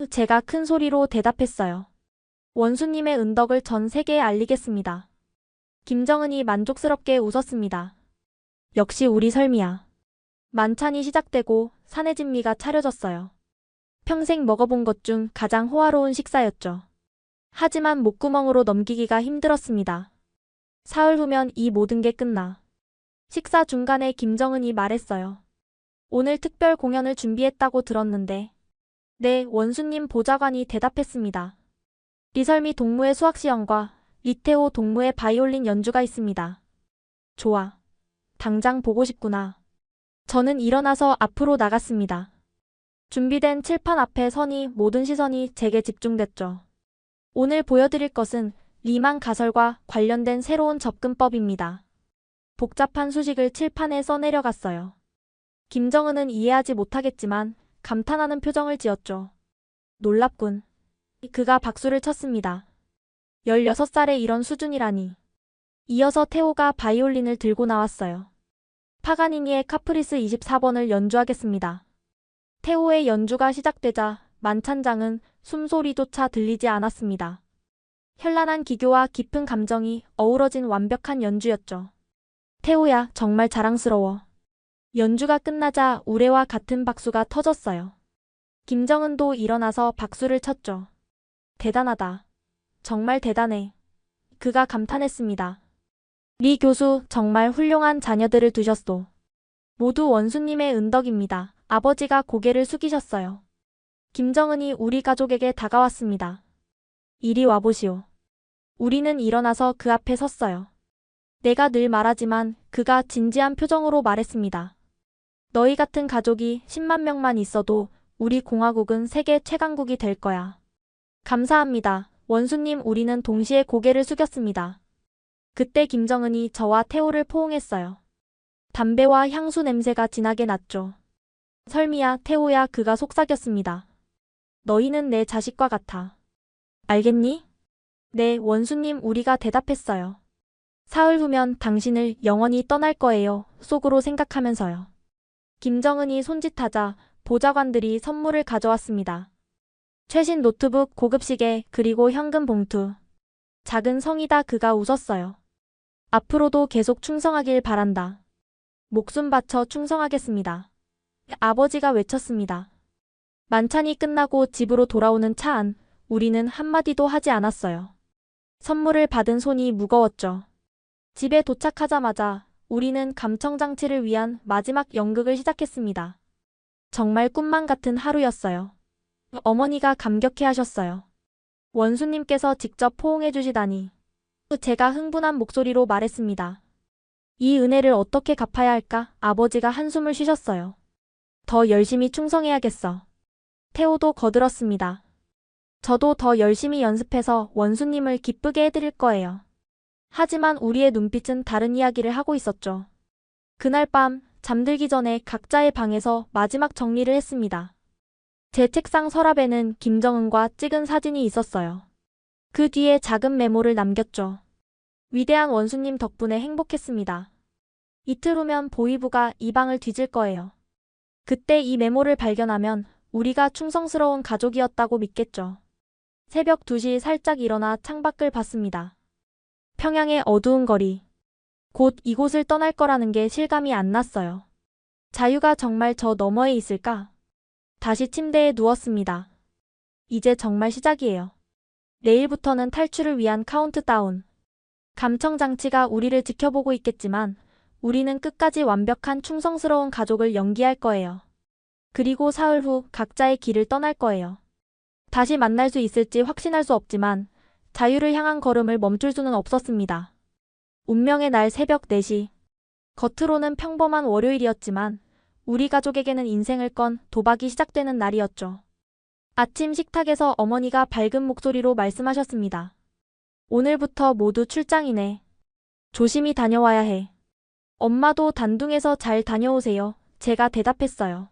제가 큰 소리로 대답했어요. 원수님의 은덕을 전 세계에 알리겠습니다. 김정은이 만족스럽게 웃었습니다. 역시 우리 설미야. 만찬이 시작되고 산해진미가 차려졌어요. 평생 먹어본 것 중 가장 호화로운 식사였죠. 하지만 목구멍으로 넘기기가 힘들었습니다. 사흘 후면 이 모든 게 끝나. 식사 중간에 김정은이 말했어요. 오늘 특별 공연을 준비했다고 들었는데. 네, 원수님. 보좌관이 대답했습니다. 리설미 동무의 수학시연과 리태호 동무의 바이올린 연주가 있습니다. 좋아. 당장 보고 싶구나. 저는 일어나서 앞으로 나갔습니다. 준비된 칠판 앞에 서니 모든 시선이 제게 집중됐죠. 오늘 보여드릴 것은 리만 가설과 관련된 새로운 접근법입니다. 복잡한 수식을 칠판에 써내려갔어요. 김정은은 이해하지 못하겠지만 감탄하는 표정을 지었죠. 놀랍군. 그가 박수를 쳤습니다. 16살에 이런 수준이라니. 이어서 태호가 바이올린을 들고 나왔어요. 파가니니의 카프리스 24번을 연주하겠습니다. 태호의 연주가 시작되자 만찬장은 숨소리조차 들리지 않았습니다. 현란한 기교와 깊은 감정이 어우러진 완벽한 연주였죠. 태호야, 정말 자랑스러워. 연주가 끝나자 우레와 같은 박수가 터졌어요. 김정은도 일어나서 박수를 쳤죠. 대단하다. 정말 대단해. 그가 감탄했습니다. 리 교수 정말 훌륭한 자녀들을 두셨소. 모두 원수님의 은덕입니다. 아버지가 고개를 숙이셨어요. 김정은이 우리 가족에게 다가왔습니다. 이리 와보시오. 우리는 일어나서 그 앞에 섰어요. 내가 늘 말하지만 그가 진지한 표정으로 말했습니다. 너희 같은 가족이 10만 명만 있어도 우리 공화국은 세계 최강국이 될 거야. 감사합니다. 원수님. 우리는 동시에 고개를 숙였습니다. 그때 김정은이 저와 태호를 포옹했어요. 담배와 향수 냄새가 진하게 났죠. 설미야, 태호야, 그가 속삭였습니다. 너희는 내 자식과 같아. 알겠니? 네, 원수님. 우리가 대답했어요. 사흘 후면 당신을 영원히 떠날 거예요. 속으로 생각하면서요. 김정은이 손짓하자 보좌관들이 선물을 가져왔습니다. 최신 노트북, 고급 시계, 그리고 현금 봉투. 작은 성이다. 그가 웃었어요. 앞으로도 계속 충성하길 바란다. 목숨 바쳐 충성하겠습니다. 아버지가 외쳤습니다. 만찬이 끝나고 집으로 돌아오는 차 안, 우리는 한마디도 하지 않았어요. 선물을 받은 손이 무거웠죠. 집에 도착하자마자 우리는 감청장치를 위한 마지막 연극을 시작했습니다. 정말 꿈만 같은 하루였어요. 어머니가 감격해 하셨어요. 원수님께서 직접 포옹해 주시다니. 제가 흥분한 목소리로 말했습니다. 이 은혜를 어떻게 갚아야 할까? 아버지가 한숨을 쉬셨어요. 더 열심히 충성해야겠어. 태호도 거들었습니다. 저도 더 열심히 연습해서 원수님을 기쁘게 해드릴 거예요. 하지만 우리의 눈빛은 다른 이야기를 하고 있었죠. 그날 밤 잠들기 전에 각자의 방에서 마지막 정리를 했습니다. 제 책상 서랍에는 김정은과 찍은 사진이 있었어요. 그 뒤에 작은 메모를 남겼죠. 위대한 원수님 덕분에 행복했습니다. 이틀 후면 보위부가 이 방을 뒤질 거예요. 그때 이 메모를 발견하면 우리가 충성스러운 가족이었다고 믿겠죠. 새벽 2시 살짝 일어나 창밖을 봤습니다. 평양의 어두운 거리. 곧 이곳을 떠날 거라는 게 실감이 안 났어요. 자유가 정말 저 너머에 있을까? 다시 침대에 누웠습니다. 이제 정말 시작이에요. 내일부터는 탈출을 위한 카운트다운. 감청장치가 우리를 지켜보고 있겠지만 우리는 끝까지 완벽한 충성스러운 가족을 연기할 거예요. 그리고 사흘 후 각자의 길을 떠날 거예요. 다시 만날 수 있을지 확신할 수 없지만 자유를 향한 걸음을 멈출 수는 없었습니다. 운명의 날 새벽 4시. 겉으로는 평범한 월요일이었지만 우리 가족에게는 인생을 건 도박이 시작되는 날이었죠. 아침 식탁에서 어머니가 밝은 목소리로 말씀하셨습니다. 오늘부터 모두 출장이네. 조심히 다녀와야 해. 엄마도 단둥에서 잘 다녀오세요. 제가 대답했어요.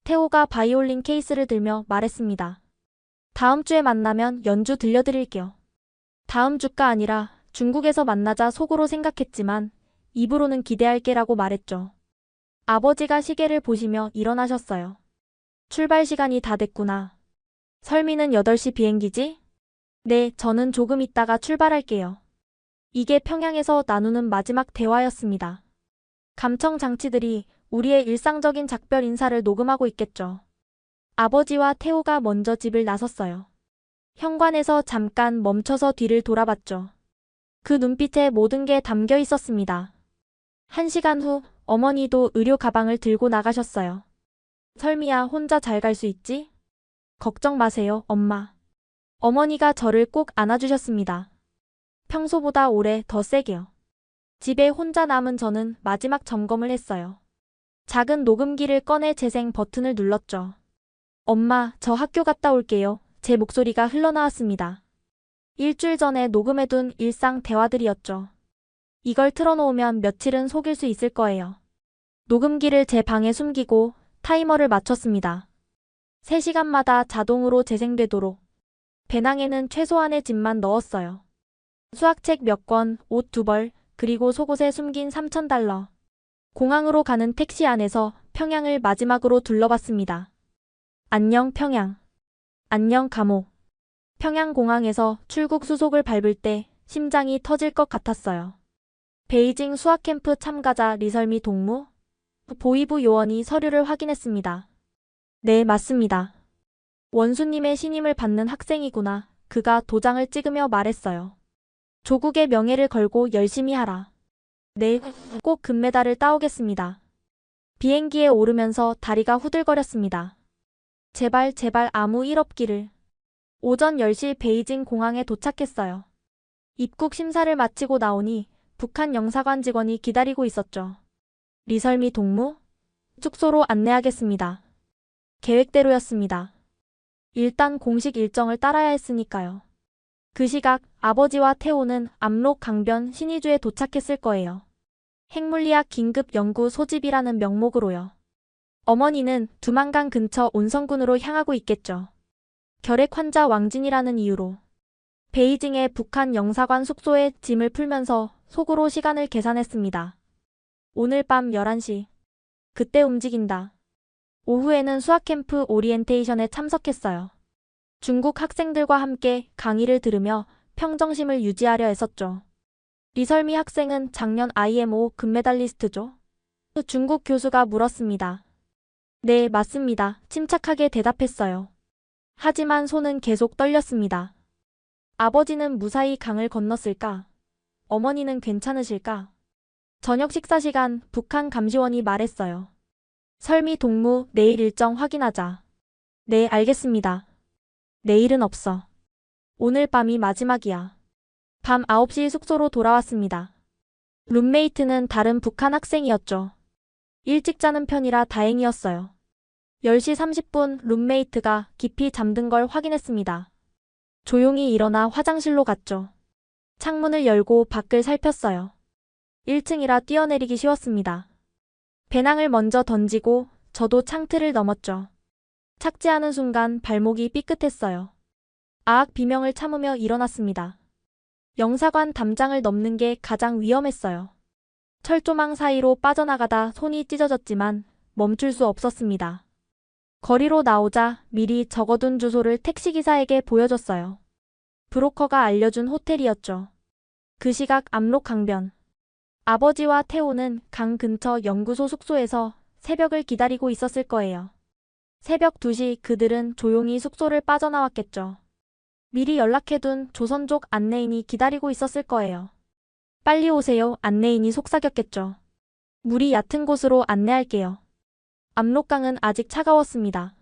태호가 바이올린 케이스를 들며 말했습니다. 다음 주에 만나면 연주 들려드릴게요. 다음 주가 아니라 중국에서 만나자 속으로 생각했지만 입으로는 기대할게라고 말했죠. 아버지가 시계를 보시며 일어나셨어요. 출발 시간이 다 됐구나. 설미는 8시 비행기지? 네, 저는 조금 있다가 출발할게요. 이게 평양에서 나누는 마지막 대화였습니다. 감청 장치들이 우리의 일상적인 작별 인사를 녹음하고 있겠죠. 아버지와 태호가 먼저 집을 나섰어요. 현관에서 잠깐 멈춰서 뒤를 돌아봤죠. 그 눈빛에 모든 게 담겨 있었습니다. 1시간 후 어머니도 의료 가방을 들고 나가셨어요. 설미야, 혼자 잘 갈 수 있지? 걱정 마세요, 엄마. 어머니가 저를 꼭 안아주셨습니다. 평소보다 오래 더 세게요. 집에 혼자 남은 저는 마지막 점검을 했어요. 작은 녹음기를 꺼내 재생 버튼을 눌렀죠. 엄마, 저 학교 갔다 올게요. 제 목소리가 흘러나왔습니다. 일주일 전에 녹음해둔 일상 대화들이었죠. 이걸 틀어놓으면 며칠은 속일 수 있을 거예요. 녹음기를 제 방에 숨기고 타이머를 맞췄습니다. 3시간마다 자동으로 재생되도록. 배낭에는 최소한의 짐만 넣었어요. 수학책 몇 권, 옷 2벌, 그리고 속옷에 숨긴 $3,000. 공항으로 가는 택시 안에서 평양을 마지막으로 둘러봤습니다. 안녕 평양. 안녕 감옥. 평양공항에서 출국 수속을 밟을 때 심장이 터질 것 같았어요. 베이징 수학캠프 참가자 리설미 동무? 보위부 요원이 서류를 확인했습니다. 네, 맞습니다. 원수님의 신임을 받는 학생이구나. 그가 도장을 찍으며 말했어요. 조국의 명예를 걸고 열심히 하라. 내일 꼭 금메달을 따오겠습니다. 비행기에 오르면서 다리가 후들거렸습니다. 제발 제발 아무 일 없기를. 오전 10시 베이징 공항에 도착했어요. 입국 심사를 마치고 나오니 북한 영사관 직원이 기다리고 있었죠. 리설미 동무? 숙소로 안내하겠습니다. 계획대로였습니다. 일단 공식 일정을 따라야 했으니까요. 그 시각 아버지와 태호는 압록 강변 신의주에 도착했을 거예요. 핵물리학 긴급 연구 소집이라는 명목으로요. 어머니는 두만강 근처 온성군으로 향하고 있겠죠. 결핵 환자 왕진이라는 이유로. 베이징의 북한 영사관 숙소에 짐을 풀면서 속으로 시간을 계산했습니다. 오늘 밤 11시. 그때 움직인다. 오후에는 수학캠프 오리엔테이션에 참석했어요. 중국 학생들과 함께 강의를 들으며 평정심을 유지하려 애썼죠. 리설미 학생은 작년 IMO 금메달리스트죠? 중국 교수가 물었습니다. 네, 맞습니다. 침착하게 대답했어요. 하지만 손은 계속 떨렸습니다. 아버지는 무사히 강을 건넜을까? 어머니는 괜찮으실까? 저녁 식사 시간 북한 감시원이 말했어요. 설미 동무, 내일 일정 확인하자. 네, 알겠습니다. 내일은 없어. 오늘 밤이 마지막이야. 밤 9시 숙소로 돌아왔습니다. 룸메이트는 다른 북한 학생이었죠. 일찍 자는 편이라 다행이었어요. 10시 30분 룸메이트가 깊이 잠든 걸 확인했습니다. 조용히 일어나 화장실로 갔죠. 창문을 열고 밖을 살폈어요. 1층이라 뛰어내리기 쉬웠습니다. 배낭을 먼저 던지고 저도 창틀을 넘었죠. 착지하는 순간 발목이 삐끗했어요. 아악 비명을 참으며 일어났습니다. 영사관 담장을 넘는 게 가장 위험했어요. 철조망 사이로 빠져나가다 손이 찢어졌지만 멈출 수 없었습니다. 거리로 나오자 미리 적어둔 주소를 택시기사에게 보여줬어요. 브로커가 알려준 호텔이었죠. 그 시각 압록 강변. 아버지와 태호는 강 근처 연구소 숙소에서 새벽을 기다리고 있었을 거예요. 새벽 2시 그들은 조용히 숙소를 빠져나왔겠죠. 미리 연락해둔 조선족 안내인이 기다리고 있었을 거예요. 빨리 오세요. 안내인이 속삭였겠죠. 물이 얕은 곳으로 안내할게요. 압록강은 아직 차가웠습니다.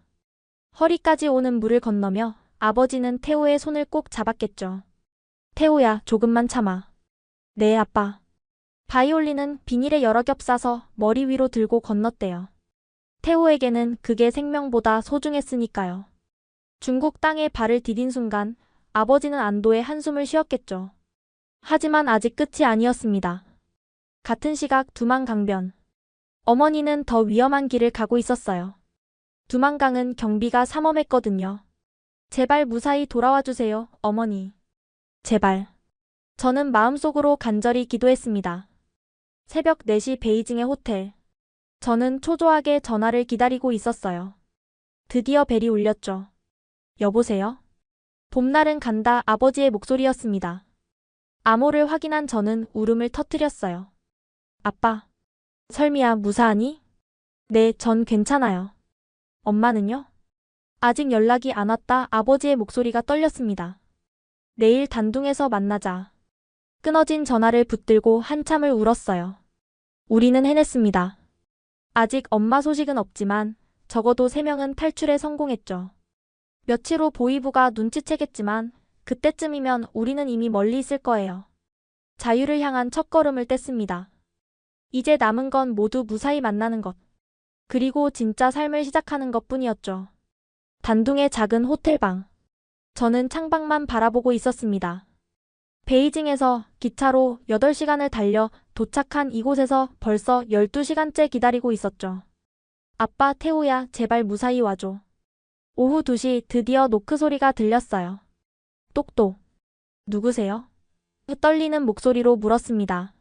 허리까지 오는 물을 건너며 아버지는 태호의 손을 꼭 잡았겠죠. 태호야, 조금만 참아. 네, 아빠. 바이올린은 비닐에 여러 겹 싸서 머리 위로 들고 건넜대요. 태호에게는 그게 생명보다 소중했으니까요. 중국 땅에 발을 디딘 순간 아버지는 안도의 한숨을 쉬었겠죠. 하지만 아직 끝이 아니었습니다. 같은 시각 두만강변. 어머니는 더 위험한 길을 가고 있었어요. 두만강은 경비가 삼엄했거든요. 제발 무사히 돌아와 주세요, 어머니. 제발. 저는 마음속으로 간절히 기도했습니다. 새벽 4시 베이징의 호텔. 저는 초조하게 전화를 기다리고 있었어요. 드디어 벨이 울렸죠. 여보세요? 봄날은 간다. 아버지의 목소리였습니다. 암호를 확인한 저는 울음을 터뜨렸어요. 아빠. 설미야, 무사하니? 네, 전 괜찮아요. 엄마는요? 아직 연락이 안 왔다. 아버지의 목소리가 떨렸습니다. 내일 단둥에서 만나자. 끊어진 전화를 붙들고 한참을 울었어요. 우리는 해냈습니다. 아직 엄마 소식은 없지만 적어도 3명은 탈출에 성공했죠. 며칠 후 보이부가 눈치채겠지만 그때쯤이면 우리는 이미 멀리 있을 거예요. 자유를 향한 첫걸음을 뗐습니다. 이제 남은 건 모두 무사히 만나는 것. 그리고 진짜 삶을 시작하는 것뿐이었죠. 단둥의 작은 호텔방. 저는 창밖만 바라보고 있었습니다. 베이징에서 기차로 8시간을 달려 도착한 이곳에서 벌써 12시간째 기다리고 있었죠. 아빠, 태호야, 제발 무사히 와줘. 오후 2시 드디어 노크 소리가 들렸어요. 똑똑. 누구세요? 떨리는 목소리로 물었습니다.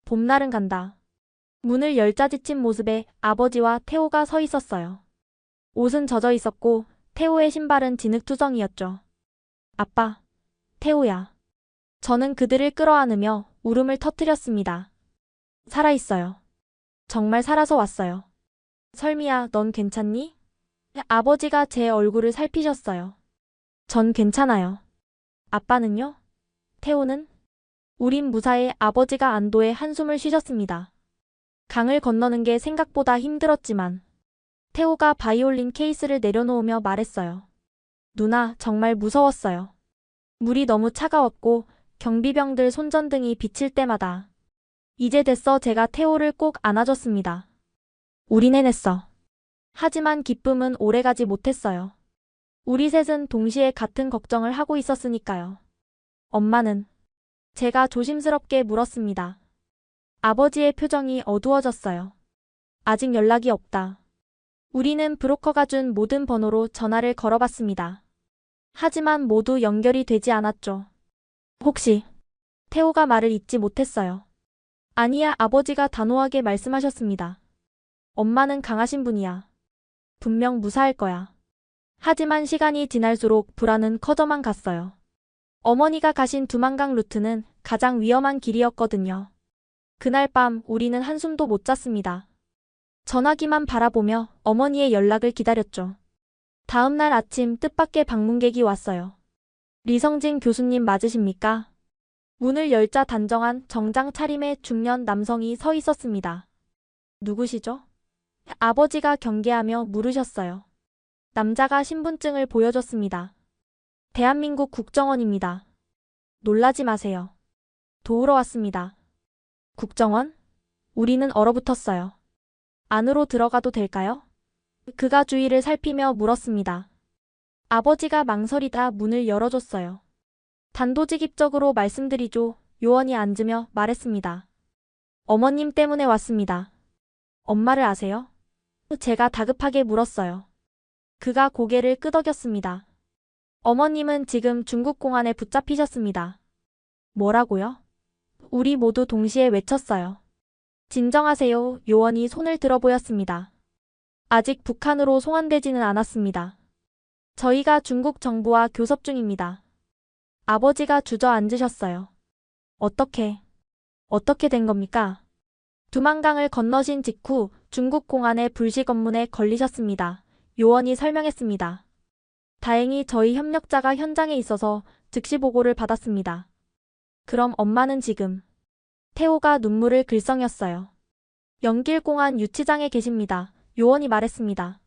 봄날은 간다. 문을 열자 지친 모습에 아버지와 태호가 서 있었어요. 옷은 젖어 있었고 태호의 신발은 진흙투성이었죠. 아빠, 태호야. 저는 그들을 끌어안으며 울음을 터뜨렸습니다. 살아있어요. 정말 살아서 왔어요. 설미야, 넌 괜찮니? 아버지가 제 얼굴을 살피셨어요. 전 괜찮아요. 아빠는요? 태호는? 우린 무사해. 아버지가 안도의 한숨을 쉬셨습니다. 강을 건너는 게 생각보다 힘들었지만 태호가 바이올린 케이스를 내려놓으며 말했어요. 누나, 정말 무서웠어요. 물이 너무 차가웠고 경비병들 손전등이 비칠 때마다. 이제 됐어. 제가 태호를 꼭 안아줬습니다. 우린 해냈어. 하지만 기쁨은 오래가지 못했어요. 우리 셋은 동시에 같은 걱정을 하고 있었으니까요. 엄마는? 제가 조심스럽게 물었습니다. 아버지의 표정이 어두워졌어요. 아직 연락이 없다. 우리는 브로커가 준 모든 번호로 전화를 걸어봤습니다. 하지만 모두 연결이 되지 않았죠. 혹시? 태호가 말을 잇지 못했어요. 아니야, 아버지가 단호하게 말씀하셨습니다. 엄마는 강하신 분이야. 분명 무사할 거야. 하지만 시간이 지날수록 불안은 커져만 갔어요. 어머니가 가신 두만강 루트는 가장 위험한 길이었거든요. 그날 밤 우리는 한숨도 못 잤습니다. 전화기만 바라보며 어머니의 연락을 기다렸죠. 다음 날 아침 뜻밖의 방문객이 왔어요. 리성진 교수님 맞으십니까? 문을 열자 단정한 정장 차림의 중년 남성이 서 있었습니다. 누구시죠? 아버지가 경계하며 물으셨어요. 남자가 신분증을 보여줬습니다. 대한민국 국정원입니다. 놀라지 마세요. 도우러 왔습니다. 국정원? 우리는 얼어붙었어요. 안으로 들어가도 될까요? 그가 주위를 살피며 물었습니다. 아버지가 망설이다 문을 열어줬어요. 단도직입적으로 말씀드리죠. 요원이 앉으며 말했습니다. 어머님 때문에 왔습니다. 엄마를 아세요? 제가 다급하게 물었어요. 그가 고개를 끄덕였습니다. 어머님은 지금 중국 공안에 붙잡히셨습니다. 뭐라고요? 우리 모두 동시에 외쳤어요. 진정하세요. 요원이 손을 들어 보였습니다. 아직 북한으로 송환되지는 않았습니다. 저희가 중국 정부와 교섭 중입니다. 아버지가 주저앉으셨어요. 어떻게 된 겁니까? 두만강을 건너신 직후 중국 공안의 불식 업무에 걸리셨습니다. 요원이 설명했습니다. 다행히 저희 협력자가 현장에 있어서 즉시 보고를 받았습니다. 그럼 엄마는 지금? 태호가 눈물을 글썽였어요. 영길공안 유치장에 계십니다. 요원이 말했습니다.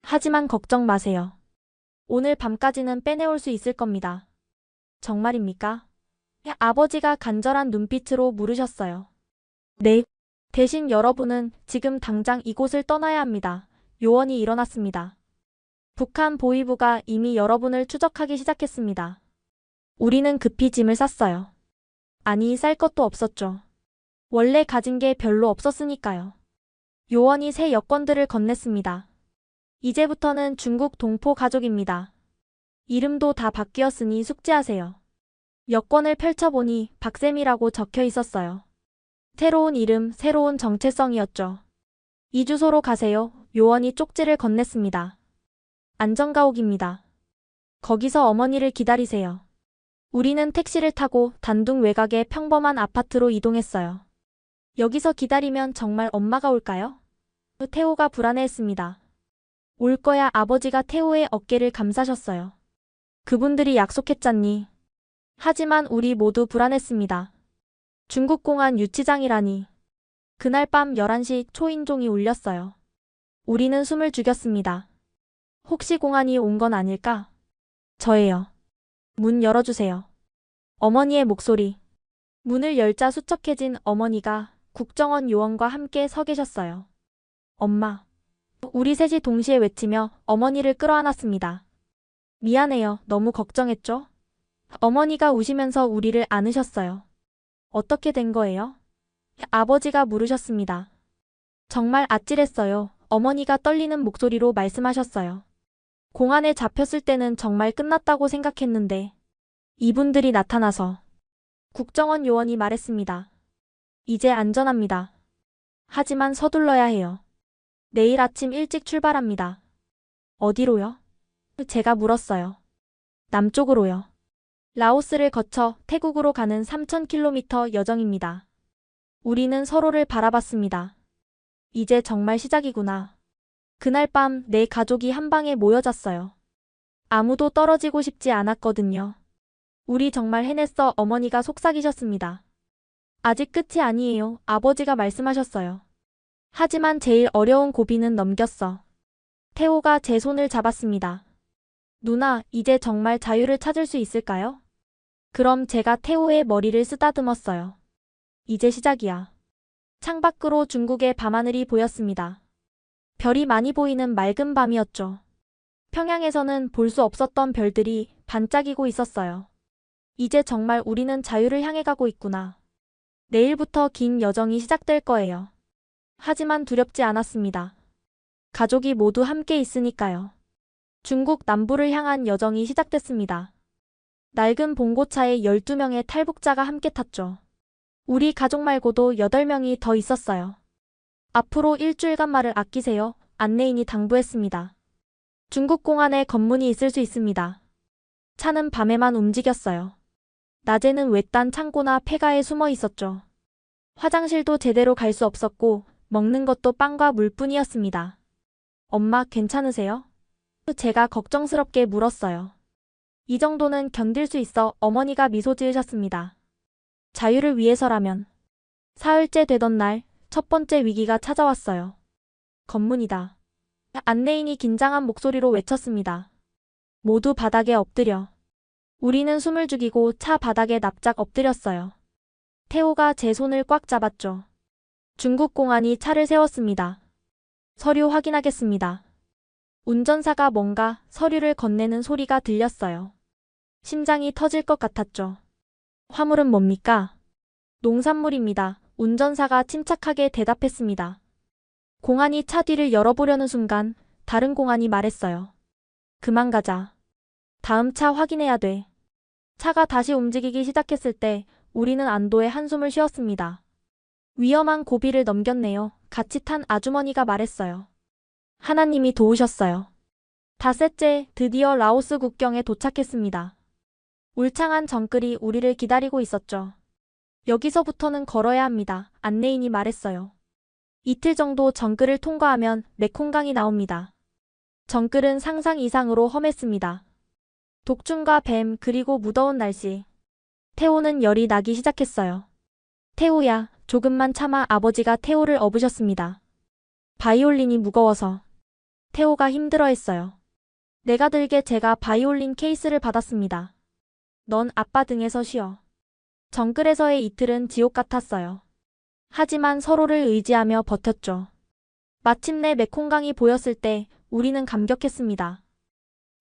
하지만 걱정 마세요. 오늘 밤까지는 빼내올 수 있을 겁니다. 정말입니까? 아버지가 간절한 눈빛으로 물으셨어요. 네. 대신 여러분은 지금 당장 이곳을 떠나야 합니다. 요원이 일어났습니다. 북한 보위부가 이미 여러분을 추적하기 시작했습니다. 우리는 급히 짐을 쌌어요. 아니, 쌀 것도 없었죠. 원래 가진 게 별로 없었으니까요. 요원이 새 여권들을 건넸습니다. 이제부터는 중국 동포 가족입니다. 이름도 다 바뀌었으니 숙지하세요. 여권을 펼쳐보니 박쌤이라고 적혀 있었어요. 새로운 이름, 새로운 정체성이었죠. 이 주소로 가세요. 요원이 쪽지를 건넸습니다. 안전가옥입니다. 거기서 어머니를 기다리세요. 우리는 택시를 타고 단둥 외곽의 평범한 아파트로 이동했어요. 여기서 기다리면 정말 엄마가 올까요? 태호가 불안해했습니다. 올 거야. 아버지가 태호의 어깨를 감싸셨어요. 그분들이 약속했잖니. 하지만 우리 모두 불안했습니다. 중국 공안 유치장이라니. 그날 밤 11시 초인종이 울렸어요. 우리는 숨을 죽였습니다. 혹시 공안이 온 건 아닐까? 저예요. 문 열어주세요. 어머니의 목소리. 문을 열자 수척해진 어머니가 국정원 요원과 함께 서 계셨어요. 엄마. 우리 셋이 동시에 외치며 어머니를 끌어안았습니다. 미안해요. 너무 걱정했죠? 어머니가 우시면서 우리를 안으셨어요. 어떻게 된 거예요? 아버지가 물으셨습니다. 정말 아찔했어요. 어머니가 떨리는 목소리로 말씀하셨어요. 공안에 잡혔을 때는 정말 끝났다고 생각했는데 이분들이 나타나서. 국정원 요원이 말했습니다. 이제 안전합니다. 하지만 서둘러야 해요. 내일 아침 일찍 출발합니다. 어디로요? 제가 물었어요. 남쪽으로요. 라오스를 거쳐 태국으로 가는 3,000km 여정입니다. 우리는 서로를 바라봤습니다. 이제 정말 시작이구나. 그날 밤 내 가족이 한 방에 모여 잤어요. 아무도 떨어지고 싶지 않았거든요. 우리 정말 해냈어. 어머니가 속삭이셨습니다. 아직 끝이 아니에요. 아버지가 말씀하셨어요. 하지만 제일 어려운 고비는 넘겼어. 태호가 제 손을 잡았습니다. 누나, 이제 정말 자유를 찾을 수 있을까요? 그럼 제가 태호의 머리를 쓰다듬었어요. 이제 시작이야. 창밖으로 중국의 밤하늘이 보였습니다. 별이 많이 보이는 맑은 밤이었죠. 평양에서는 볼 수 없었던 별들이 반짝이고 있었어요. 이제 정말 우리는 자유를 향해 가고 있구나. 내일부터 긴 여정이 시작될 거예요. 하지만 두렵지 않았습니다. 가족이 모두 함께 있으니까요. 중국 남부를 향한 여정이 시작됐습니다. 낡은 봉고차에 12명의 탈북자가 함께 탔죠. 우리 가족 말고도 8명이 더 있었어요. 앞으로 일주일간 말을 아끼세요. 안내인이 당부했습니다. 중국 공안에 검문이 있을 수 있습니다. 차는 밤에만 움직였어요. 낮에는 외딴 창고나 폐가에 숨어 있었죠. 화장실도 제대로 갈 수 없었고 먹는 것도 빵과 물뿐이었습니다. 엄마, 괜찮으세요? 제가 걱정스럽게 물었어요. 이 정도는 견딜 수 있어. 어머니가 미소 지으셨습니다. 자유를 위해서라면. 사흘째 되던 날, 첫 번째 위기가 찾아왔어요. 검문이다. 안내인이 긴장한 목소리로 외쳤습니다. 모두 바닥에 엎드려. 우리는 숨을 죽이고 차 바닥에 납작 엎드렸어요. 태호가 제 손을 꽉 잡았죠. 중국 공안이 차를 세웠습니다. 서류 확인하겠습니다. 운전사가 뭔가 서류를 건네는 소리가 들렸어요. 심장이 터질 것 같았죠. 화물은 뭡니까? 농산물입니다. 운전사가 침착하게 대답했습니다. 공안이 차 뒤를 열어보려는 순간 다른 공안이 말했어요. 그만 가자. 다음 차 확인해야 돼. 차가 다시 움직이기 시작했을 때 우리는 안도의 한숨을 쉬었습니다. 위험한 고비를 넘겼네요. 같이 탄 아주머니가 말했어요. 하나님이 도우셨어요. 닷새째 드디어 라오스 국경에 도착했습니다. 울창한 정글이 우리를 기다리고 있었죠. 여기서부터는 걸어야 합니다. 안내인이 말했어요. 이틀 정도 정글을 통과하면 메콩강이 나옵니다. 정글은 상상 이상으로 험했습니다. 독충과 뱀 그리고 무더운 날씨. 태호는 열이 나기 시작했어요. 태호야, 조금만 참아. 아버지가 태호를 업으셨습니다. 바이올린이 무거워서. 태호가 힘들어했어요. 내가 들게 제가 바이올린 케이스를 받았습니다. 넌 아빠 등에서 쉬어. 정글에서의 이틀은 지옥 같았어요. 하지만 서로를 의지하며 버텼죠. 마침내 메콩강이 보였을 때 우리는 감격했습니다.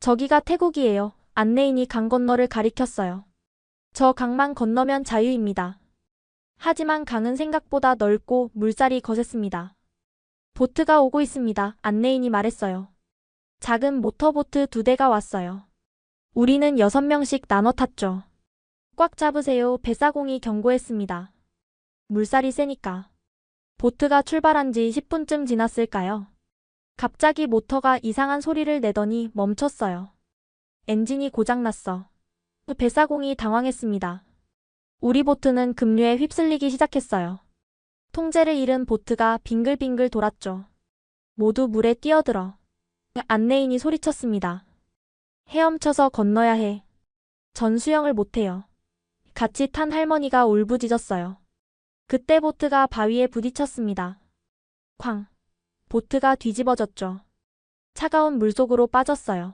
저기가 태국이에요. 안내인이 강 건너를 가리켰어요. 저 강만 건너면 자유입니다. 하지만 강은 생각보다 넓고 물살이 거셌습니다. 보트가 오고 있습니다. 안내인이 말했어요. 작은 모터보트 2대가 왔어요. 우리는 6명씩 나눠 탔죠. 꽉 잡으세요. 뱃사공이 경고했습니다. 물살이 세니까. 보트가 출발한 지 10분쯤 지났을까요? 갑자기 모터가 이상한 소리를 내더니 멈췄어요. 엔진이 고장났어. 뱃사공이 당황했습니다. 우리 보트는 급류에 휩쓸리기 시작했어요. 통제를 잃은 보트가 빙글빙글 돌았죠. 모두 물에 뛰어들어. 안내인이 소리쳤습니다. 헤엄쳐서 건너야 해. 전 수영을 못해요. 같이 탄 할머니가 울부짖었어요. 그때 보트가 바위에 부딪혔습니다. 쾅! 보트가 뒤집어졌죠. 차가운 물속으로 빠졌어요.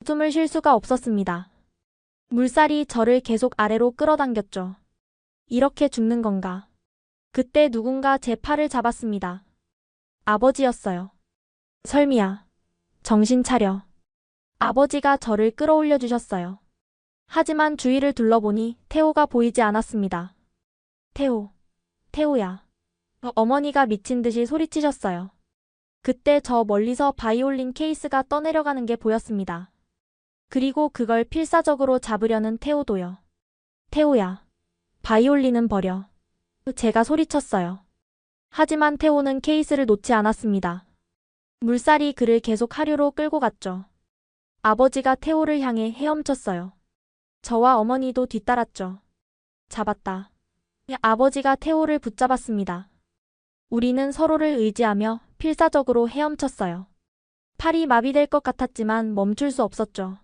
숨을 쉴 수가 없었습니다. 물살이 저를 계속 아래로 끌어당겼죠. 이렇게 죽는 건가? 그때 누군가 제 팔을 잡았습니다. 아버지였어요. 설미야, 정신 차려. 아버지가 저를 끌어올려 주셨어요. 하지만 주위를 둘러보니 태호가 보이지 않았습니다. 태호, 태호야. 어머니가 미친 듯이 소리치셨어요. 그때 저 멀리서 바이올린 케이스가 떠내려가는 게 보였습니다. 그리고 그걸 필사적으로 잡으려는 태호도요. 태호야, 바이올린은 버려. 제가 소리쳤어요. 하지만 태호는 케이스를 놓지 않았습니다. 물살이 그를 계속 하류로 끌고 갔죠. 아버지가 태호를 향해 헤엄쳤어요. 저와 어머니도 뒤따랐죠. 잡았다. 아버지가 태호를 붙잡았습니다. 우리는 서로를 의지하며 필사적으로 헤엄쳤어요. 팔이 마비될 것 같았지만 멈출 수 없었죠.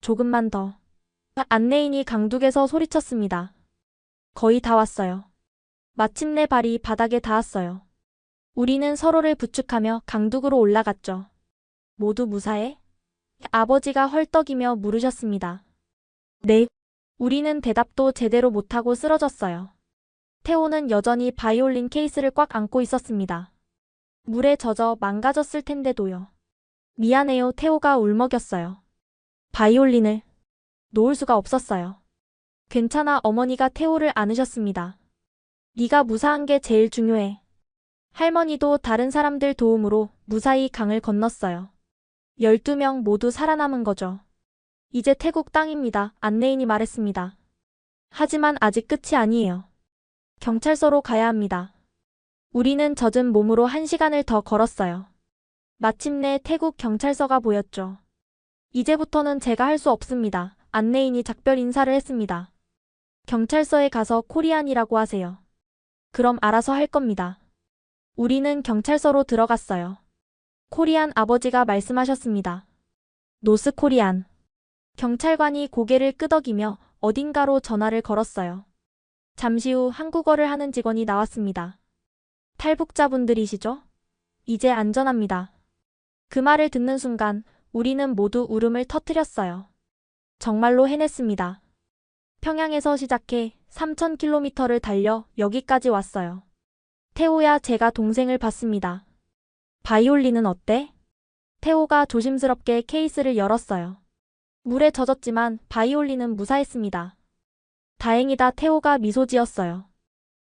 조금만 더. 안내인이 강둑에서 소리쳤습니다. 거의 다 왔어요. 마침내 발이 바닥에 닿았어요. 우리는 서로를 부축하며 강둑으로 올라갔죠. 모두 무사해? 아버지가 헐떡이며 물으셨습니다. 네. 우리는 대답도 제대로 못하고 쓰러졌어요. 태호는 여전히 바이올린 케이스를 꽉 안고 있었습니다. 물에 젖어 망가졌을 텐데도요. 미안해요. 태호가 울먹였어요. 바이올린을 놓을 수가 없었어요. 괜찮아. 어머니가 태호를 안으셨습니다. 네가 무사한 게 제일 중요해. 할머니도 다른 사람들 도움으로 무사히 강을 건넜어요. 12명 모두 살아남은 거죠. 이제 태국 땅입니다. 안내인이 말했습니다. 하지만 아직 끝이 아니에요. 경찰서로 가야 합니다. 우리는 젖은 몸으로 1시간을 더 걸었어요. 마침내 태국 경찰서가 보였죠. 이제부터는 제가 할 수 없습니다. 안내인이 작별 인사를 했습니다. 경찰서에 가서 코리안이라고 하세요. 그럼 알아서 할 겁니다. 우리는 경찰서로 들어갔어요. 코리안 아버지가 말씀하셨습니다. 노스 코리안. 경찰관이 고개를 끄덕이며 어딘가로 전화를 걸었어요. 잠시 후 한국어를 하는 직원이 나왔습니다. 탈북자분들이시죠? 이제 안전합니다. 그 말을 듣는 순간 우리는 모두 울음을 터뜨렸어요. 정말로 해냈습니다. 평양에서 시작해 3,000km를 달려 여기까지 왔어요. 태호야, 제가 동생을 봤습니다. 바이올린은 어때? 태호가 조심스럽게 케이스를 열었어요. 물에 젖었지만 바이올린은 무사했습니다. 다행이다. 태호가 미소 지었어요.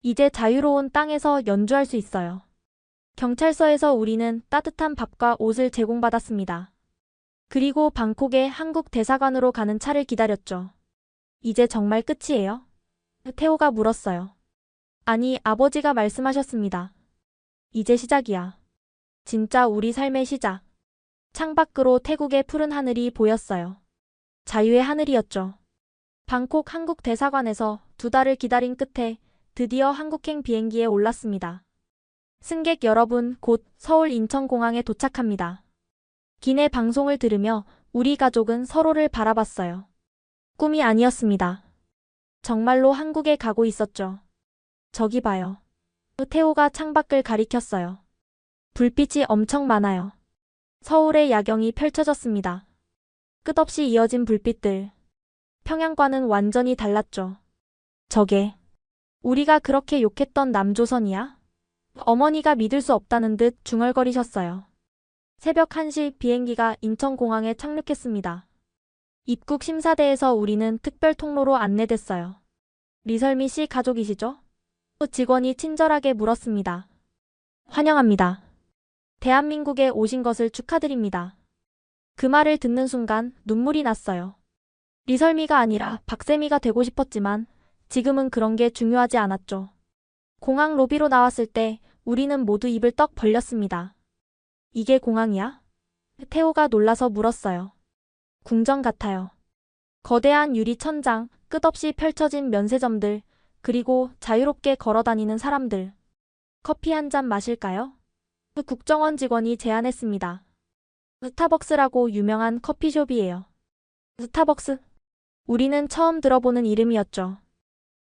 이제 자유로운 땅에서 연주할 수 있어요. 경찰서에서 우리는 따뜻한 밥과 옷을 제공받았습니다. 그리고 방콕의 한국 대사관으로 가는 차를 기다렸죠. 이제 정말 끝이에요? 태호가 물었어요. 아니, 아버지가 말씀하셨습니다. 이제 시작이야. 진짜 우리 삶의 시작. 창밖으로 태국의 푸른 하늘이 보였어요. 자유의 하늘이었죠. 방콕 한국 대사관에서 2달을 기다린 끝에 드디어 한국행 비행기에 올랐습니다. 승객 여러분, 곧 서울 인천공항에 도착합니다. 기내 방송을 들으며 우리 가족은 서로를 바라봤어요. 꿈이 아니었습니다. 정말로 한국에 가고 있었죠. 저기 봐요. 태호가 창밖을 가리켰어요. 불빛이 엄청 많아요. 서울의 야경이 펼쳐졌습니다. 끝없이 이어진 불빛들. 평양과는 완전히 달랐죠. 저게 우리가 그렇게 욕했던 남조선이야? 어머니가 믿을 수 없다는 듯 중얼거리셨어요. 새벽 1시 비행기가 인천공항에 착륙했습니다. 입국 심사대에서 우리는 특별 통로로 안내됐어요. 리설미 씨 가족이시죠? 직원이 친절하게 물었습니다. 환영합니다. 대한민국에 오신 것을 축하드립니다. 그 말을 듣는 순간 눈물이 났어요. 리설미가 아니라 박세미가 되고 싶었지만 지금은 그런 게 중요하지 않았죠. 공항 로비로 나왔을 때 우리는 모두 입을 떡 벌렸습니다. 이게 공항이야? 태호가 놀라서 물었어요. 궁전 같아요. 거대한 유리 천장, 끝없이 펼쳐진 면세점들, 그리고 자유롭게 걸어다니는 사람들. 커피 한 잔 마실까요? 국정원 직원이 제안했습니다. 스타벅스라고 유명한 커피숍이에요. 스타벅스? 우리는 처음 들어보는 이름이었죠.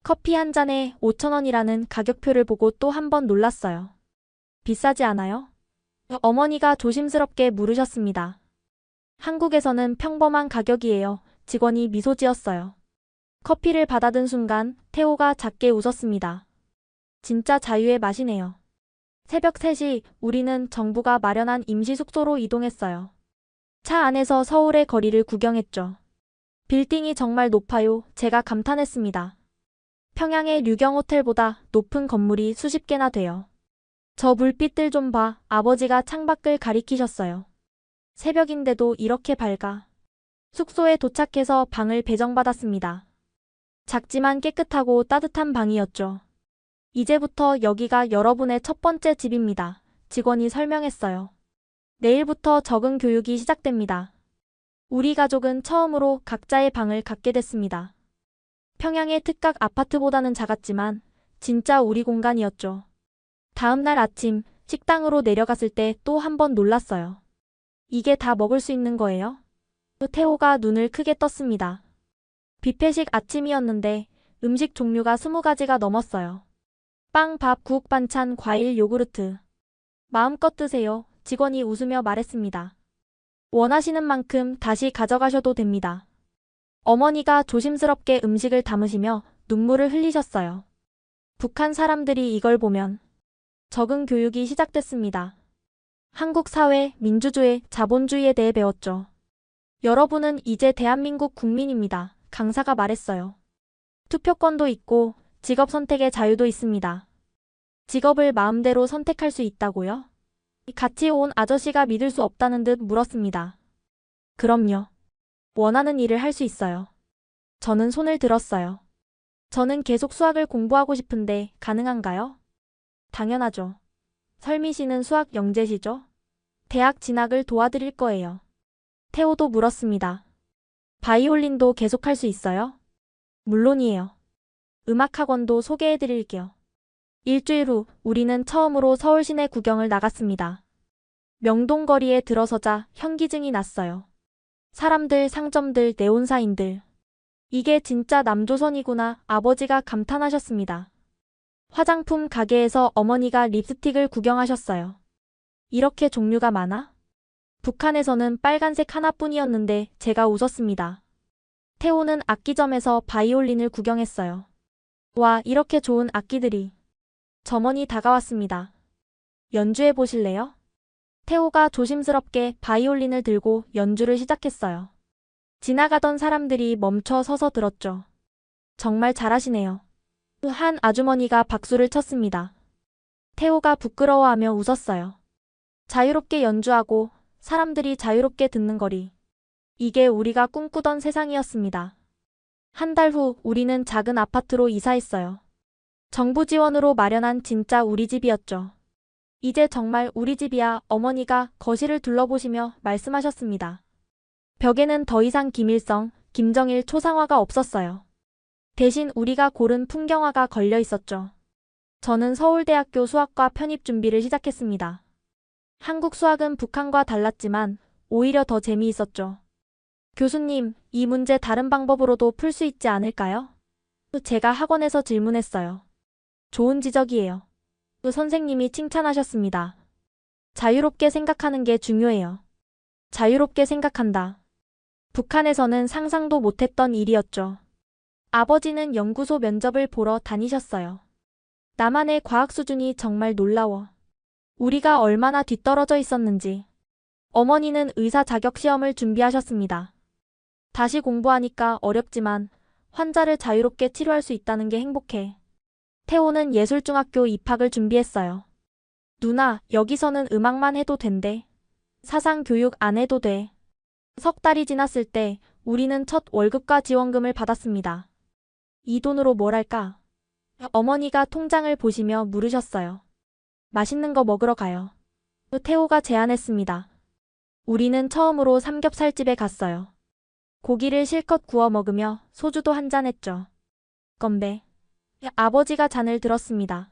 커피 한 잔에 5,000원이라는 가격표를 보고 또 한 번 놀랐어요. 비싸지 않아요? 어머니가 조심스럽게 물으셨습니다. 한국에서는 평범한 가격이에요. 직원이 미소 지었어요. 커피를 받아든 순간 태호가 작게 웃었습니다. 진짜 자유의 맛이네요. 새벽 3시 우리는 정부가 마련한 임시 숙소로 이동했어요. 차 안에서 서울의 거리를 구경했죠. 빌딩이 정말 높아요. 제가 감탄했습니다. 평양의 류경 호텔보다 높은 건물이 수십 개나 돼요. 저 불빛들 좀 봐. 아버지가 창밖을 가리키셨어요. 새벽인데도 이렇게 밝아. 숙소에 도착해서 방을 배정받았습니다. 작지만 깨끗하고 따뜻한 방이었죠. 이제부터 여기가 여러분의 첫 번째 집입니다. 직원이 설명했어요. 내일부터 적응 교육이 시작됩니다. 우리 가족은 처음으로 각자의 방을 갖게 됐습니다. 평양의 특각 아파트보다는 작았지만 진짜 우리 공간이었죠. 다음 날 아침 식당으로 내려갔을 때 또 한 번 놀랐어요. 이게 다 먹을 수 있는 거예요? 태호가 눈을 크게 떴습니다. 뷔페식 아침이었는데 음식 종류가 20가지가 넘었어요. 빵, 밥, 국, 반찬, 과일, 요구르트. 마음껏 드세요. 직원이 웃으며 말했습니다. 원하시는 만큼 다시 가져가셔도 됩니다. 어머니가 조심스럽게 음식을 담으시며 눈물을 흘리셨어요. 북한 사람들이 이걸 보면 적응 교육이 시작됐습니다. 한국 사회, 민주주의, 자본주의에 대해 배웠죠. 여러분은 이제 대한민국 국민입니다. 강사가 말했어요. 투표권도 있고 직업 선택의 자유도 있습니다. 직업을 마음대로 선택할 수 있다고요? 같이 온 아저씨가 믿을 수 없다는 듯 물었습니다. 그럼요. 원하는 일을 할 수 있어요. 저는 손을 들었어요. 저는 계속 수학을 공부하고 싶은데 가능한가요? 당연하죠. 설미 씨는 수학 영재시죠? 대학 진학을 도와드릴 거예요. 태호도 물었습니다. 바이올린도 계속할 수 있어요? 물론이에요. 음악학원도 소개해드릴게요. 일주일 후 우리는 처음으로 서울 시내 구경을 나갔습니다. 명동거리에 들어서자 현기증이 났어요. 사람들, 상점들, 네온사인들. 이게 진짜 남조선이구나 아버지가 감탄하셨습니다. 화장품 가게에서 어머니가 립스틱을 구경하셨어요. 이렇게 종류가 많아? 북한에서는 빨간색 하나뿐이었는데 제가 웃었습니다. 태호는 악기점에서 바이올린을 구경했어요. 와, 이렇게 좋은 악기들이. 점원이 다가왔습니다. 연주해 보실래요? 태호가 조심스럽게 바이올린을 들고 연주를 시작했어요. 지나가던 사람들이 멈춰 서서 들었죠. 정말 잘하시네요. 한 아주머니가 박수를 쳤습니다. 태호가 부끄러워하며 웃었어요. 자유롭게 연주하고 사람들이 자유롭게 듣는 거리. 이게 우리가 꿈꾸던 세상이었습니다. 한 달 후 우리는 작은 아파트로 이사했어요. 정부 지원으로 마련한 진짜 우리 집이었죠. 이제 정말 우리 집이야 어머니가 거실을 둘러보시며 말씀하셨습니다. 벽에는 더 이상 김일성, 김정일 초상화가 없었어요. 대신 우리가 고른 풍경화가 걸려 있었죠. 저는 서울대학교 수학과 편입 준비를 시작했습니다. 한국 수학은 북한과 달랐지만 오히려 더 재미있었죠. 교수님, 이 문제 다른 방법으로도 풀 수 있지 않을까요? 제가 학원에서 질문했어요. 좋은 지적이에요. 선생님이 칭찬하셨습니다. 자유롭게 생각하는 게 중요해요. 자유롭게 생각한다. 북한에서는 상상도 못했던 일이었죠. 아버지는 연구소 면접을 보러 다니셨어요. 나만의 과학 수준이 정말 놀라워. 우리가 얼마나 뒤떨어져 있었는지. 어머니는 의사 자격 시험을 준비하셨습니다. 다시 공부하니까 어렵지만 환자를 자유롭게 치료할 수 있다는 게 행복해. 태호는 예술중학교 입학을 준비했어요. 누나, 여기서는 음악만 해도 된대. 사상 교육 안 해도 돼. 석 달이 지났을 때 우리는 첫 월급과 지원금을 받았습니다. 이 돈으로 뭘 할까? 어머니가 통장을 보시며 물으셨어요. 맛있는 거 먹으러 가요. 태호가 제안했습니다. 우리는 처음으로 삼겹살집에 갔어요. 고기를 실컷 구워 먹으며 소주도 한잔 했죠. 건배. 아버지가 잔을 들었습니다.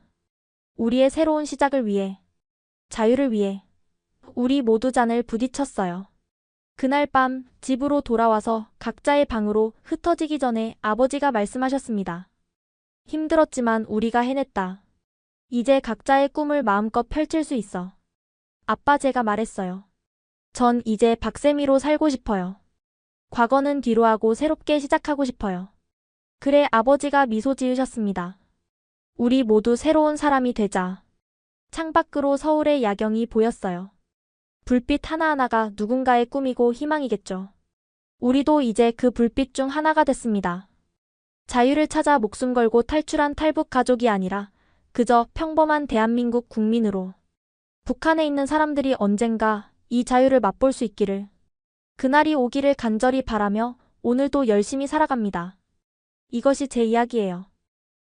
우리의 새로운 시작을 위해, 자유를 위해. 우리 모두 잔을 부딪혔어요. 그날 밤 집으로 돌아와서 각자의 방으로 흩어지기 전에 아버지가 말씀하셨습니다. 힘들었지만 우리가 해냈다. 이제 각자의 꿈을 마음껏 펼칠 수 있어. 아빠, 제가 말했어요. 전 이제 박세미로 살고 싶어요. 과거는 뒤로 하고 새롭게 시작하고 싶어요. 그래, 아버지가 미소 지으셨습니다. 우리 모두 새로운 사람이 되자. 창밖으로 서울의 야경이 보였어요. 불빛 하나하나가 누군가의 꿈이고 희망이겠죠. 우리도 이제 그 불빛 중 하나가 됐습니다. 자유를 찾아 목숨 걸고 탈출한 탈북 가족이 아니라 그저 평범한 대한민국 국민으로. 북한에 있는 사람들이 언젠가 이 자유를 맛볼 수 있기를. 그날이 오기를 간절히 바라며 오늘도 열심히 살아갑니다. 이것이 제 이야기예요.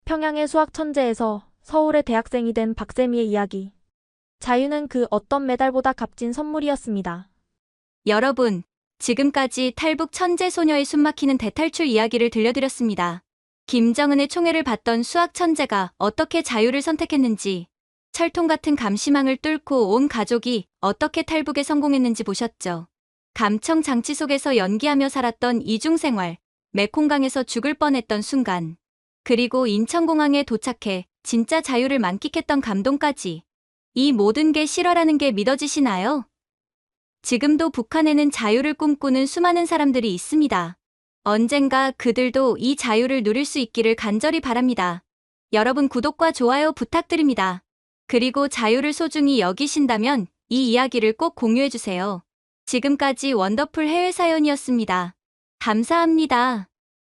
평양의 수학 천재에서 서울의 대학생이 된 박세미의 이야기. 자유는 그 어떤 메달보다 값진 선물이었습니다. 여러분, 지금까지 탈북 천재 소녀의 숨막히는 대탈출 이야기를 들려드렸습니다. 김정은의 총애를 받던 수학 천재가 어떻게 자유를 선택했는지, 철통 같은 감시망을 뚫고 온 가족이 어떻게 탈북에 성공했는지 보셨죠? 감청 장치 속에서 연기하며 살았던 이중생활, 메콩강에서 죽을 뻔했던 순간, 그리고 인천공항에 도착해 진짜 자유를 만끽했던 감동까지. 이 모든 게 실화라는 게 믿어지시나요? 지금도 북한에는 자유를 꿈꾸는 수많은 사람들이 있습니다. 언젠가 그들도 이 자유를 누릴 수 있기를 간절히 바랍니다. 여러분 구독과 좋아요 부탁드립니다. 그리고 자유를 소중히 여기신다면 이 이야기를 꼭 공유해주세요. 지금까지 원더풀 해외 사연이었습니다. 감사합니다.